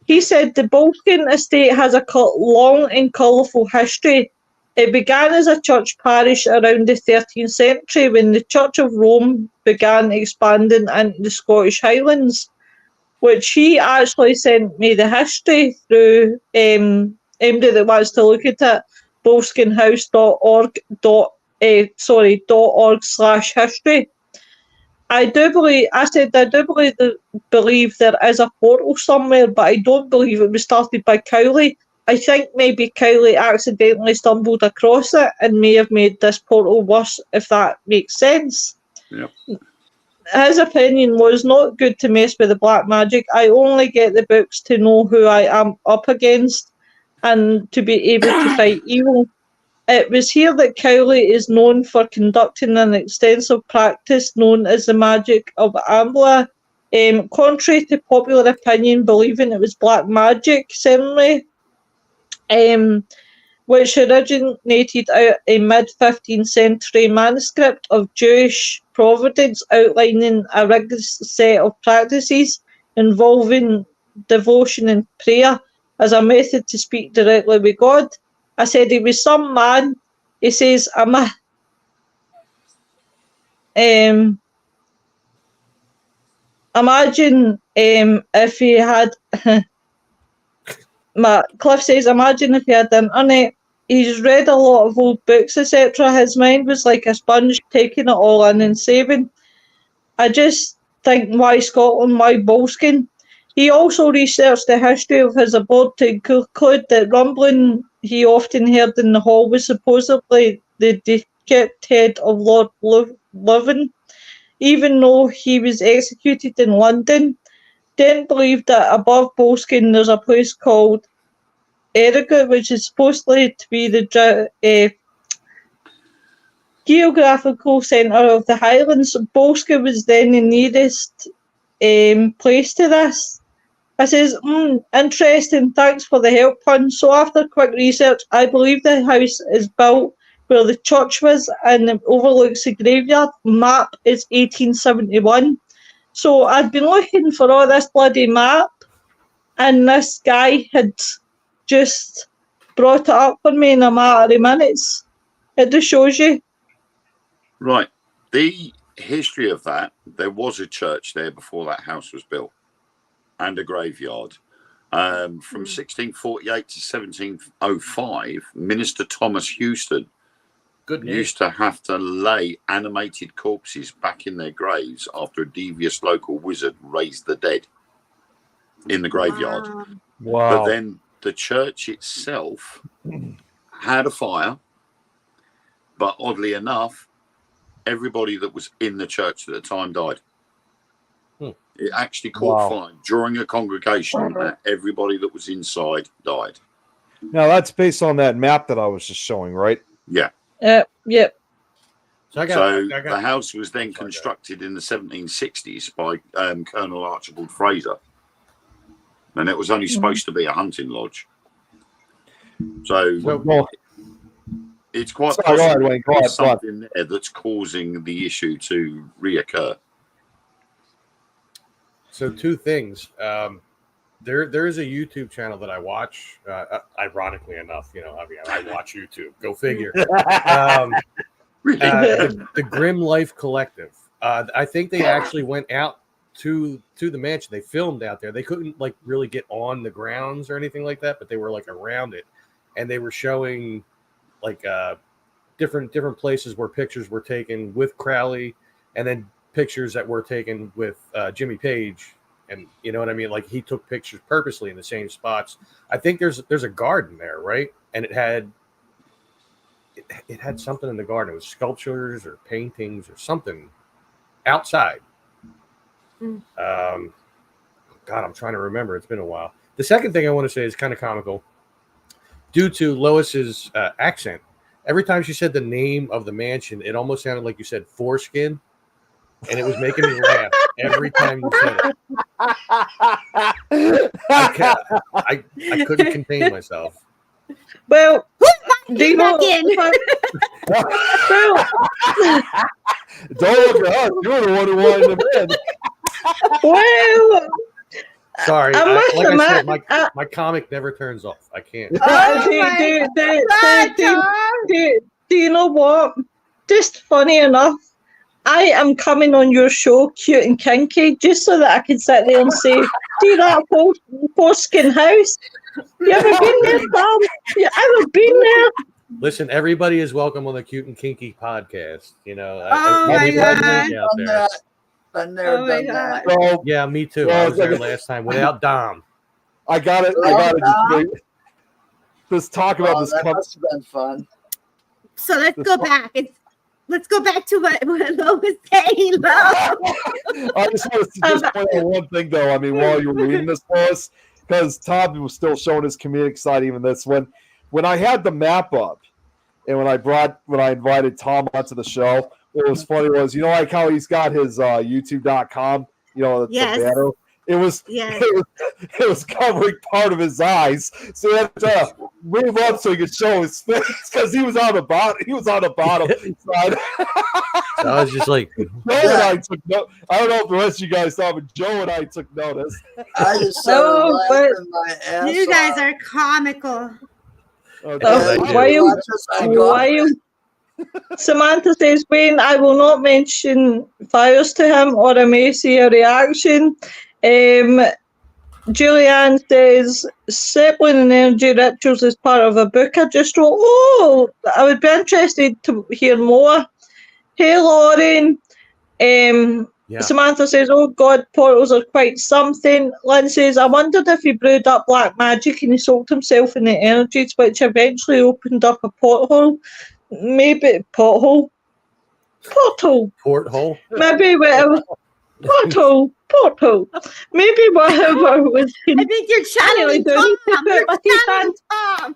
He said the Boleskine estate has a long and colourful history. It began as a church parish around the 13th century when the Church of Rome began expanding into the Scottish Highlands, which he actually sent me the history through anybody that wants to look at it, boleskinehouse.org.org/history. I do believe there is a portal somewhere, but I don't believe it was started by Cowley. I think maybe Cowley accidentally stumbled across it and may have made this portal worse, if that makes sense. Yep. His opinion was not good to mess with the black magic. I only get the books to know who I am up against and to be able to fight evil. It was here that Cowley is known for conducting an extensive practice known as the magic of Ambla. Contrary to popular opinion, believing it was black magic, certainly, which originated out a mid-15th century manuscript of Jewish Providence outlining a rigorous set of practices involving devotion and prayer as a method to speak directly with God. I said he was some man. He says, imagine if he had... Cliff says, imagine if he had the internet. He's read a lot of old books, etc. His mind was like a sponge, taking it all in and saving. I just think, why Scotland, why Boleskine? He also researched the history of his abode to conclude that rumbling he often heard in the hall was supposedly the decaped head of Lord Leven, even though he was executed in London. Didn't believe that above Boleskine there's a place called Errigut, which is supposedly to be the geographical centre of the Highlands. Boleskine was then the nearest place to this. I says, interesting, thanks for the help, Pun. So after quick research, I believe the house is built where the church was and it overlooks the graveyard. Map is 1871. So I'd been looking for all this bloody map, and this guy had just brought it up for me in a matter of minutes. It just shows you. Right. The history of that, there was a church there before that house was built and a graveyard. From 1648 to 1705, Minister Thomas Houston used to have to lay animated corpses back in their graves after a devious local wizard raised the dead in the graveyard. Wow. But then the church itself had a fire, but oddly enough, everybody that was in the church at the time died. It actually caught fire during a congregation that everybody that was inside died. Now that's based on that map that I was just showing, right? Yeah. Yep. So the house was then constructed in the 1760s by Colonel Archibald Fraser, and it was only supposed to be a hunting lodge. So it's quite possible there's something there that's causing the issue to reoccur. So two things. There is a YouTube channel that I watch. Ironically enough, I watch YouTube. Go figure. The Grim Life Collective. I think they actually went out to the mansion. They filmed out there. They couldn't really get on the grounds or anything like that, but they were around it, and they were showing different places where pictures were taken with Crowley, and then pictures that were taken with Jimmy Page. And you know what I mean? He took pictures purposely in the same spots. I think there's a garden there, right? And it had something in the garden. It was sculptures or paintings or something outside. God, I'm trying to remember. It's been a while. The second thing I want to say is kind of comical. Due to Lois's accent, every time she said the name of the mansion, it almost sounded like you said foreskin. And it was making me laugh every time you said it. I couldn't contain myself. Well, do you know? Don't look at us. You're the one who wanted them in. Well, sorry. Like I said, my comic never turns off. I can't. Do you know what? Just funny enough, I am coming on your show, Cute and Kinky, just so that I can sit there and say, see that foreskin house? You ever been there, Tom? You ever been there? Listen, everybody is welcome on the Cute and Kinky podcast. Oh my God. Been there, Oh my done that. So Yeah, me too. Well, I was there last time without Dom. I got it. Just talk about this That company. must have been fun. So let's go back. Let's go back to what Lo was saying, Lo. I just want to just point out one thing, though. I mean, while you were reading this for us, because Tom was still showing his comedic side, even this one. When I had the map up, and when I invited Tom onto the show, what was funny was, you know, like how he's got his YouTube.com, you know, the banner. It was covering part of his eyes, so he had to move up so he could show his face because he was on the bottom. He was on the bottom side. So I was just like, Joe and I took note. I don't know if the rest of you guys saw, but Joe and I took notice. I just started laughing my ass You guys off. are comical. While Samantha says, Wayne, I will not mention fires to him or I may see a reaction. Julianne says, Settling and Energy Rituals is part of a book I just wrote. Oh, I would be interested to hear more. Hey, Lauren. yeah. Samantha says, oh God, portals are quite something. Lynn says, I wondered if he brewed up black magic and he soaked himself in the energies, which eventually opened up a porthole. Maybe porthole. Porthole. Maybe whatever. Porthole. Maybe whatever was in. I think you're channeling Tom. You're channeling Tom.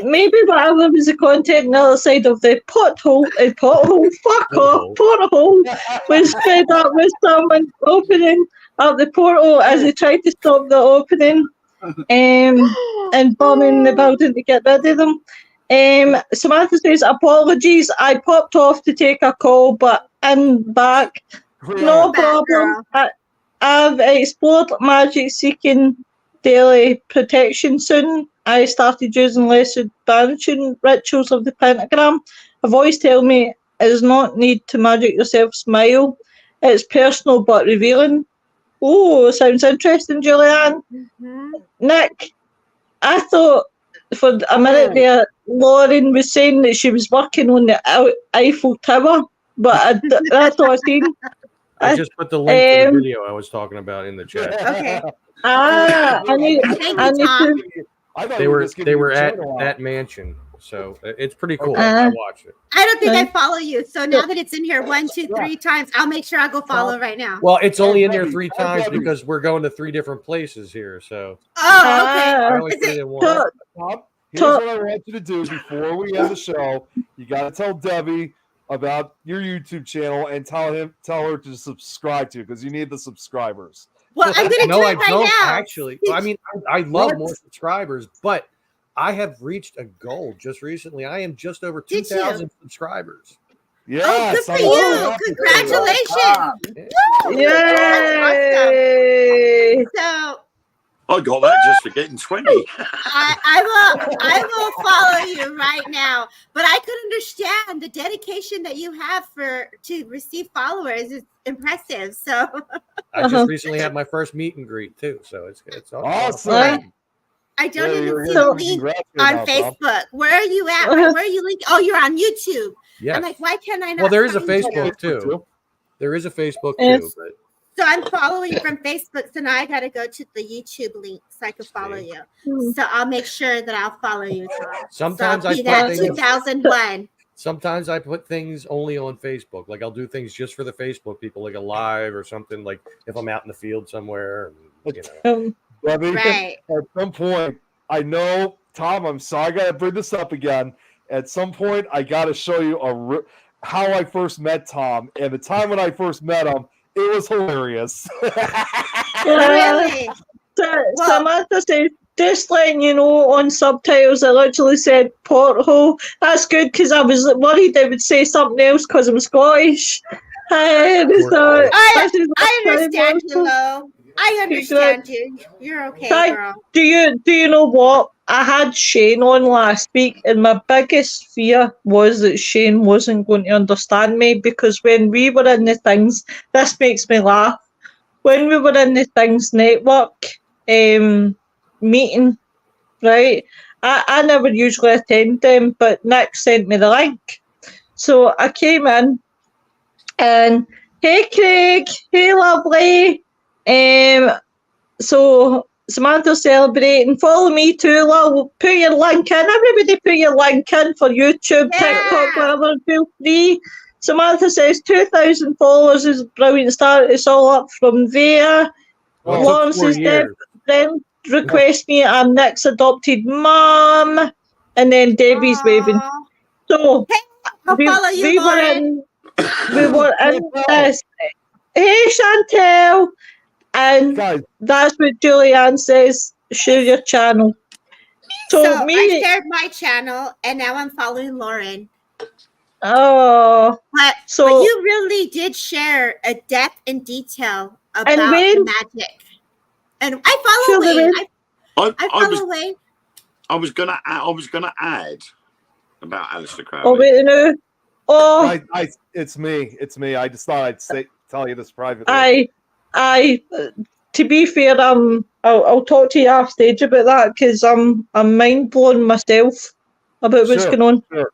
Maybe whatever was the content on the other side of the pothole, fuck off, porthole, was fed up with someone opening up the portal as they tried to stop the opening and bombing the building to get rid of them. Samantha says, apologies, I popped off to take a call, but I'm back. No problem. I've explored magic seeking daily protection soon. I started using less banishing rituals of the pentagram. A voice tells me it does not need to magic yourself smile. It's personal but revealing. Oh, sounds interesting, Julianne. Mm-hmm. Nick, I thought for a minute there, Lauren was saying that she was working on the Eiffel Tower, but that's all I seen. I just put the link to the video I was talking about in the chat. Okay. I need to. They were at that mansion, so it's pretty cool. I watched it. I don't think I follow you, so now that it's in here 1, 2, 3 times, I'll make sure I go follow right now. Well, it's only in there 3 times because we're going to 3 different places here. So I only put it in one. Tom, here's what I want you to do before we end the show. You got to tell Debbie about your YouTube channel and tell her to subscribe to, because you need the subscribers. Well, I'm going to do it right now. Actually. I mean, I love more subscribers, but I have reached a goal just recently. I am just over 2,000 subscribers. Yeah. Oh, good for you. Congratulations. Yay. So I got that just for getting 20. I will follow you right now. But I could understand the dedication that you have to receive followers is impressive. So I just recently had my first meet and greet too. So it's awesome. I don't even see the link on Facebook. Where are you at? Where are you linked? Oh, you're on YouTube. Yes. I'm like, why can't I not? Well, there is a find Facebook you? too. There is a Facebook too. But So I'm following from Facebook. So now I got to go to the YouTube link so I can follow you. So I'll make sure that I'll follow you, Tom. Sometimes so I be that things, 2001. Sometimes I put things only on Facebook. Like I'll do things just for the Facebook people, like a live or something. Like if I'm out in the field somewhere, you know. Debbie, right. At some point, I know, Tom, I'm sorry, I got to bring this up again. At some point, I got to show you how I first met Tom. And the time when I first met him, it was hilarious. Really? Samantha said, just letting you know, on subtitles, I literally said porthole. That's good, because I was worried they would say something else because I'm Scottish. I understand you, Lo. I understand you. You're okay, girl. Do you know what? I had Shane on last week, and my biggest fear was that Shane wasn't going to understand me, because when we were in the Things, this makes me laugh. When we were in the Things network meeting, right? I never usually attend them, but Nick sent me the link. So I came in, and Hey Craig, hey lovely. So Samantha's celebrating. Follow me too, love. Put your link in. Everybody put your link in for YouTube, TikTok, whatever. Feel free. Samantha says 2,000 followers is a brilliant start. It's all up from there. Well, Lauren says, then request me. I'm Nick's adopted mum. And then Debbie's waving. Aw. So I'll follow you, Lauren. we were in this. Hey Chantel. And Guys, that's what Julianne says. Share your channel. So I shared my channel, and now I'm following Lauren. But you really did share a depth and detail about the magic. And I follow Wayne. I follow Wayne. I was gonna add about Aleister Crowley. Oh wait, no. Oh, it's me. It's me. I just thought I'd tell you this privately. To be fair, I'll talk to you off stage about that because I'm mind blown myself about what's going on. Sure.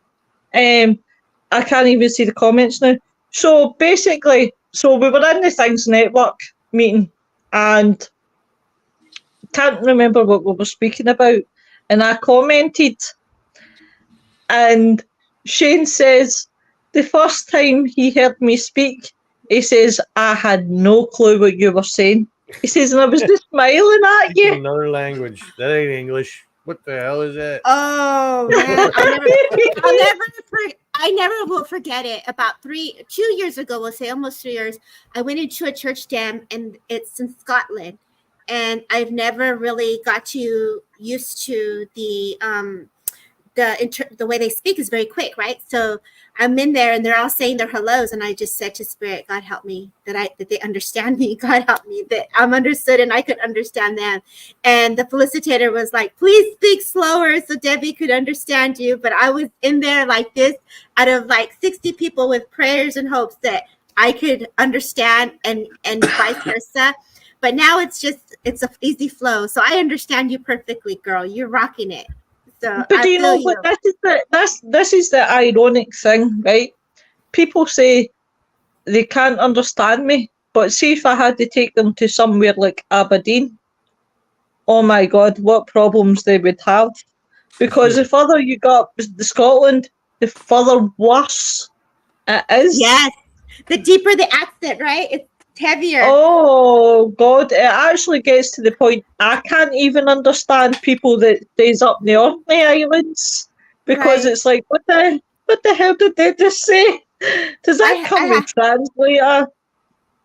I can't even see the comments now. So basically, we were in the Things Network meeting and can't remember what we were speaking about. And I commented, and Shane says the first time he heard me speak, he says, I had no clue what you were saying. He says, and I was just smiling at you. Another language. That ain't English. What the hell is that? Oh man, I never will forget it. About 2 years ago, we'll say almost 3 years, I went into a church dam, and it's in Scotland, and I've never really got used to the way they speak is very quick, right? So I'm in there and they're all saying their hellos, and I just said to Spirit, God help me that they understand me. God help me that I'm understood and I could understand them. And the felicitator was like, please speak slower so Debbie could understand you. But I was in there like this out of like 60 people with prayers and hopes that I could understand and vice versa. But now it's an easy flow. So I understand you perfectly, girl. You're rocking it. So but do you know what this is the ironic thing, right? People say they can't understand me, but see if I had to take them to somewhere like Aberdeen, oh my God, what problems they would have. Because the further you go up to Scotland, the further worse it is. Yes, the deeper the accent, right? It's heavier. Oh God, it actually gets to the point I can't even understand people that stays up in the Orkney Islands because it's like, what the hell did they just say? Does that come with translator?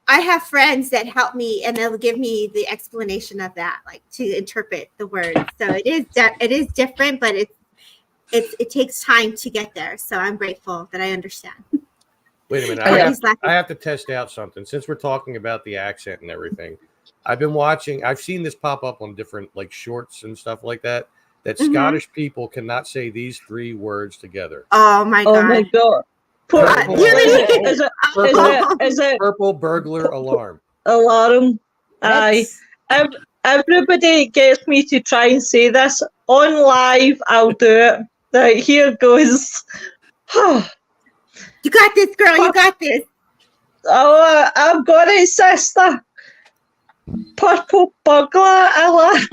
I have friends that help me, and they'll give me the explanation of that, like to interpret the words. So it is different, but it takes time to get there. So I'm grateful that I understand. Wait a minute. I have to test out something. Since we're talking about the accent and everything, I've seen this pop up on different like shorts and stuff like that, Scottish people cannot say these 3 words together. Oh my God. Oh my God. Is it purple burglar alarm? Alarm. Aye. Everybody gets me to try and say this on live. I'll do it. Right, here goes. You got this, girl. You got this. Oh, I've got it, sister. Purple burglar alarm.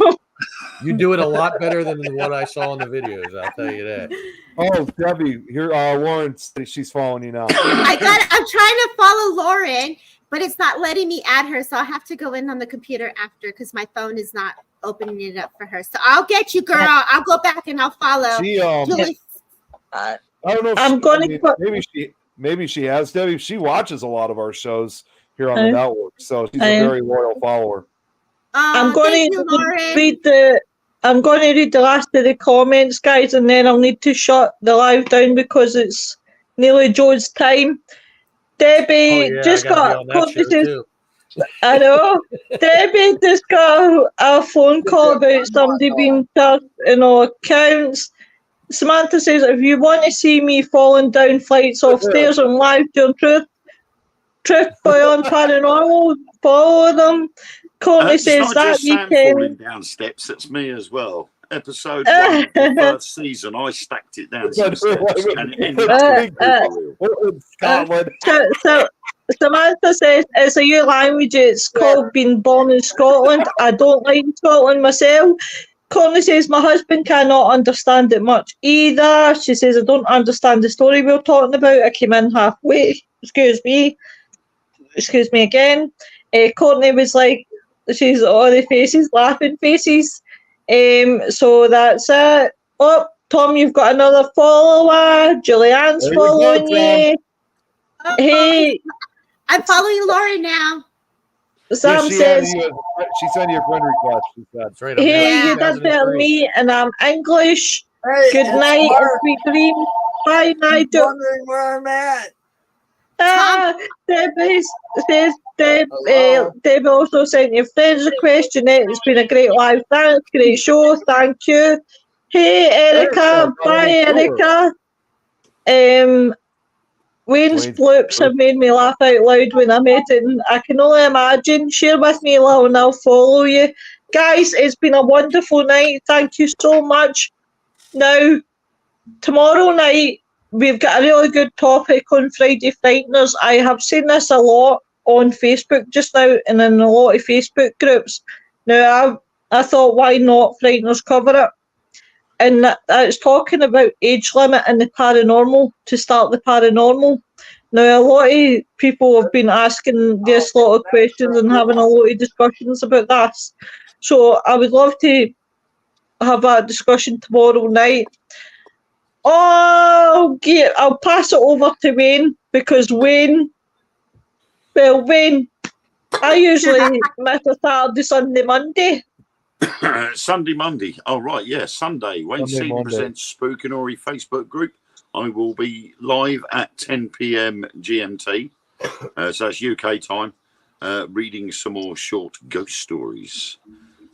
You do it a lot better than what I saw in the videos. I'll tell you that. Oh, Debbie, here, Lauren, she's following you now. I'm trying to follow Lauren, but it's not letting me add her, so I'll have to go in on the computer after because my phone is not opening it up for her. So I'll get you, girl. I'll go back and I'll follow. I don't know. Maybe she has. Debbie, she watches a lot of our shows here on the network, so she's a very loyal follower. I'm going to read the last of the comments, guys, and then I'll need to shut the live down because it's nearly Joe's time. Debbie just got I know. Debbie just got a phone call about somebody being charged in all accounts. Samantha says, if you want to see me falling down flights of stairs on live during Truth Beyond Paranormal, follow them. Courtney says that weekend. Falling down steps, it's me as well. Episode 1 of the first season, I stacked it down some steps. And it ended up Scotland. Samantha says it's a new language. It's called being born in Scotland. I don't like Scotland myself. Connie says my husband cannot understand it much either. She says I don't understand the story we're talking about. I came in halfway. Excuse me again. Courtney was like, she's all the faces, laughing faces. So that's it. Oh, Tom, you've got another follower. Julianne's There we go, following you. Hey, I'm following Laura now. Sam she says, she sent you a friend request. She said. That's right. I'm hey, down you to did better than 2003. me, and I'm English. Hey, Good it's night and Mark. sweet dreams. Bye, I'm Nigel. wondering where I'm at. Debbie says, Hello? Deb also sent your friends a question. It's been a great live. Thanks, great show. Thank you. Hey, Erica. Bye, Erica. Wayne's bloops have made me laugh out loud when I met it, and I can only imagine. Share with me, Lil, and I'll follow you. Guys, it's been a wonderful night. Thank you so much. Now, tomorrow night, we've got a really good topic on Friday Frighteners. I have seen this a lot on Facebook just now and in a lot of Facebook groups. Now, I thought, why not Frighteners cover it? And it's talking about age limit and the paranormal, to start the paranormal. Now, a lot of people have been asking this lot of questions and having a lot of discussions about this. So I would love to have a discussion tomorrow night. Oh, yeah, I'll pass it over to Wayne, because Wayne, I usually miss a Saturday, Sunday, Monday. Sunday, Monday. Oh, right, yeah, Sunday. Wayne Sunday, Seeley Monday. presents Spookanori Facebook group. I will be live at 10 p.m. GMT, so that's UK time, reading some more short ghost stories.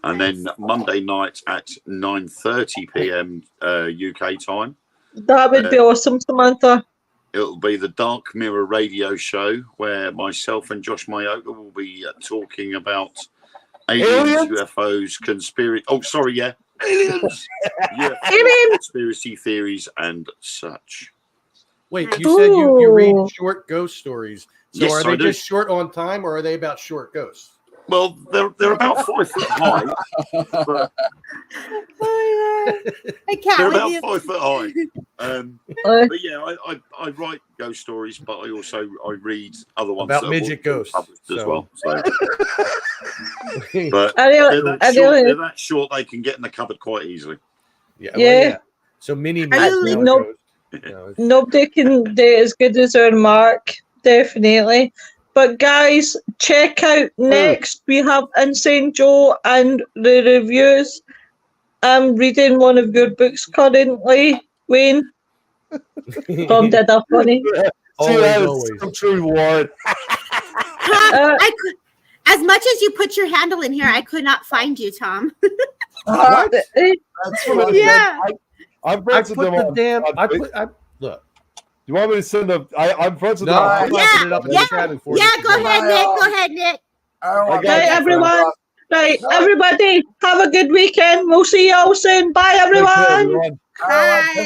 And then Monday night at 9:30 p.m. UK time, That would be awesome, Samantha. it'll be the Dark Mirror radio show where myself and Josh Mayoka will be talking about aliens, UFOs, conspiracy. Oh, sorry, yeah, aliens, UFOs, conspiracy theories, and such. Wait, you said you read Ooh. short ghost stories. So Yes, are they I do. just short on time, or are they about short ghosts? Well, they're about 5 foot high. But I can't they're with about you. 5 foot high. Uh, But yeah, I write ghost stories, but I also read other ones About that midget are ghosts, published as so- well. So, but I they're really, that short they can get in the cupboard quite easily. Yeah. Yeah. So mini Are midget you- now Nope. goes, you know, nobody can do it as good as our Mark, definitely. But guys, check out next. We have Insane Joe and the reviews. I'm reading one of your books currently, Wayne. Tom did a funny. See, Always, that is always. so true, Warren. Tom, I could, as much as you put your handle in here, I could not find you, Tom. What? That's funny. Yeah. I'm I friends put with them. the on- damn. on I Fa- put. I look. You want me to send them? I'm friends with No, them. I'm not Yeah, putting it up in the chat and Yeah, go ahead, Nick. Go ahead, Nick. I don't want got Right, you, everyone. Right, everybody, have a good weekend. We'll see you all soon. Bye, Take care, everyone. everyone. I don't want Bye.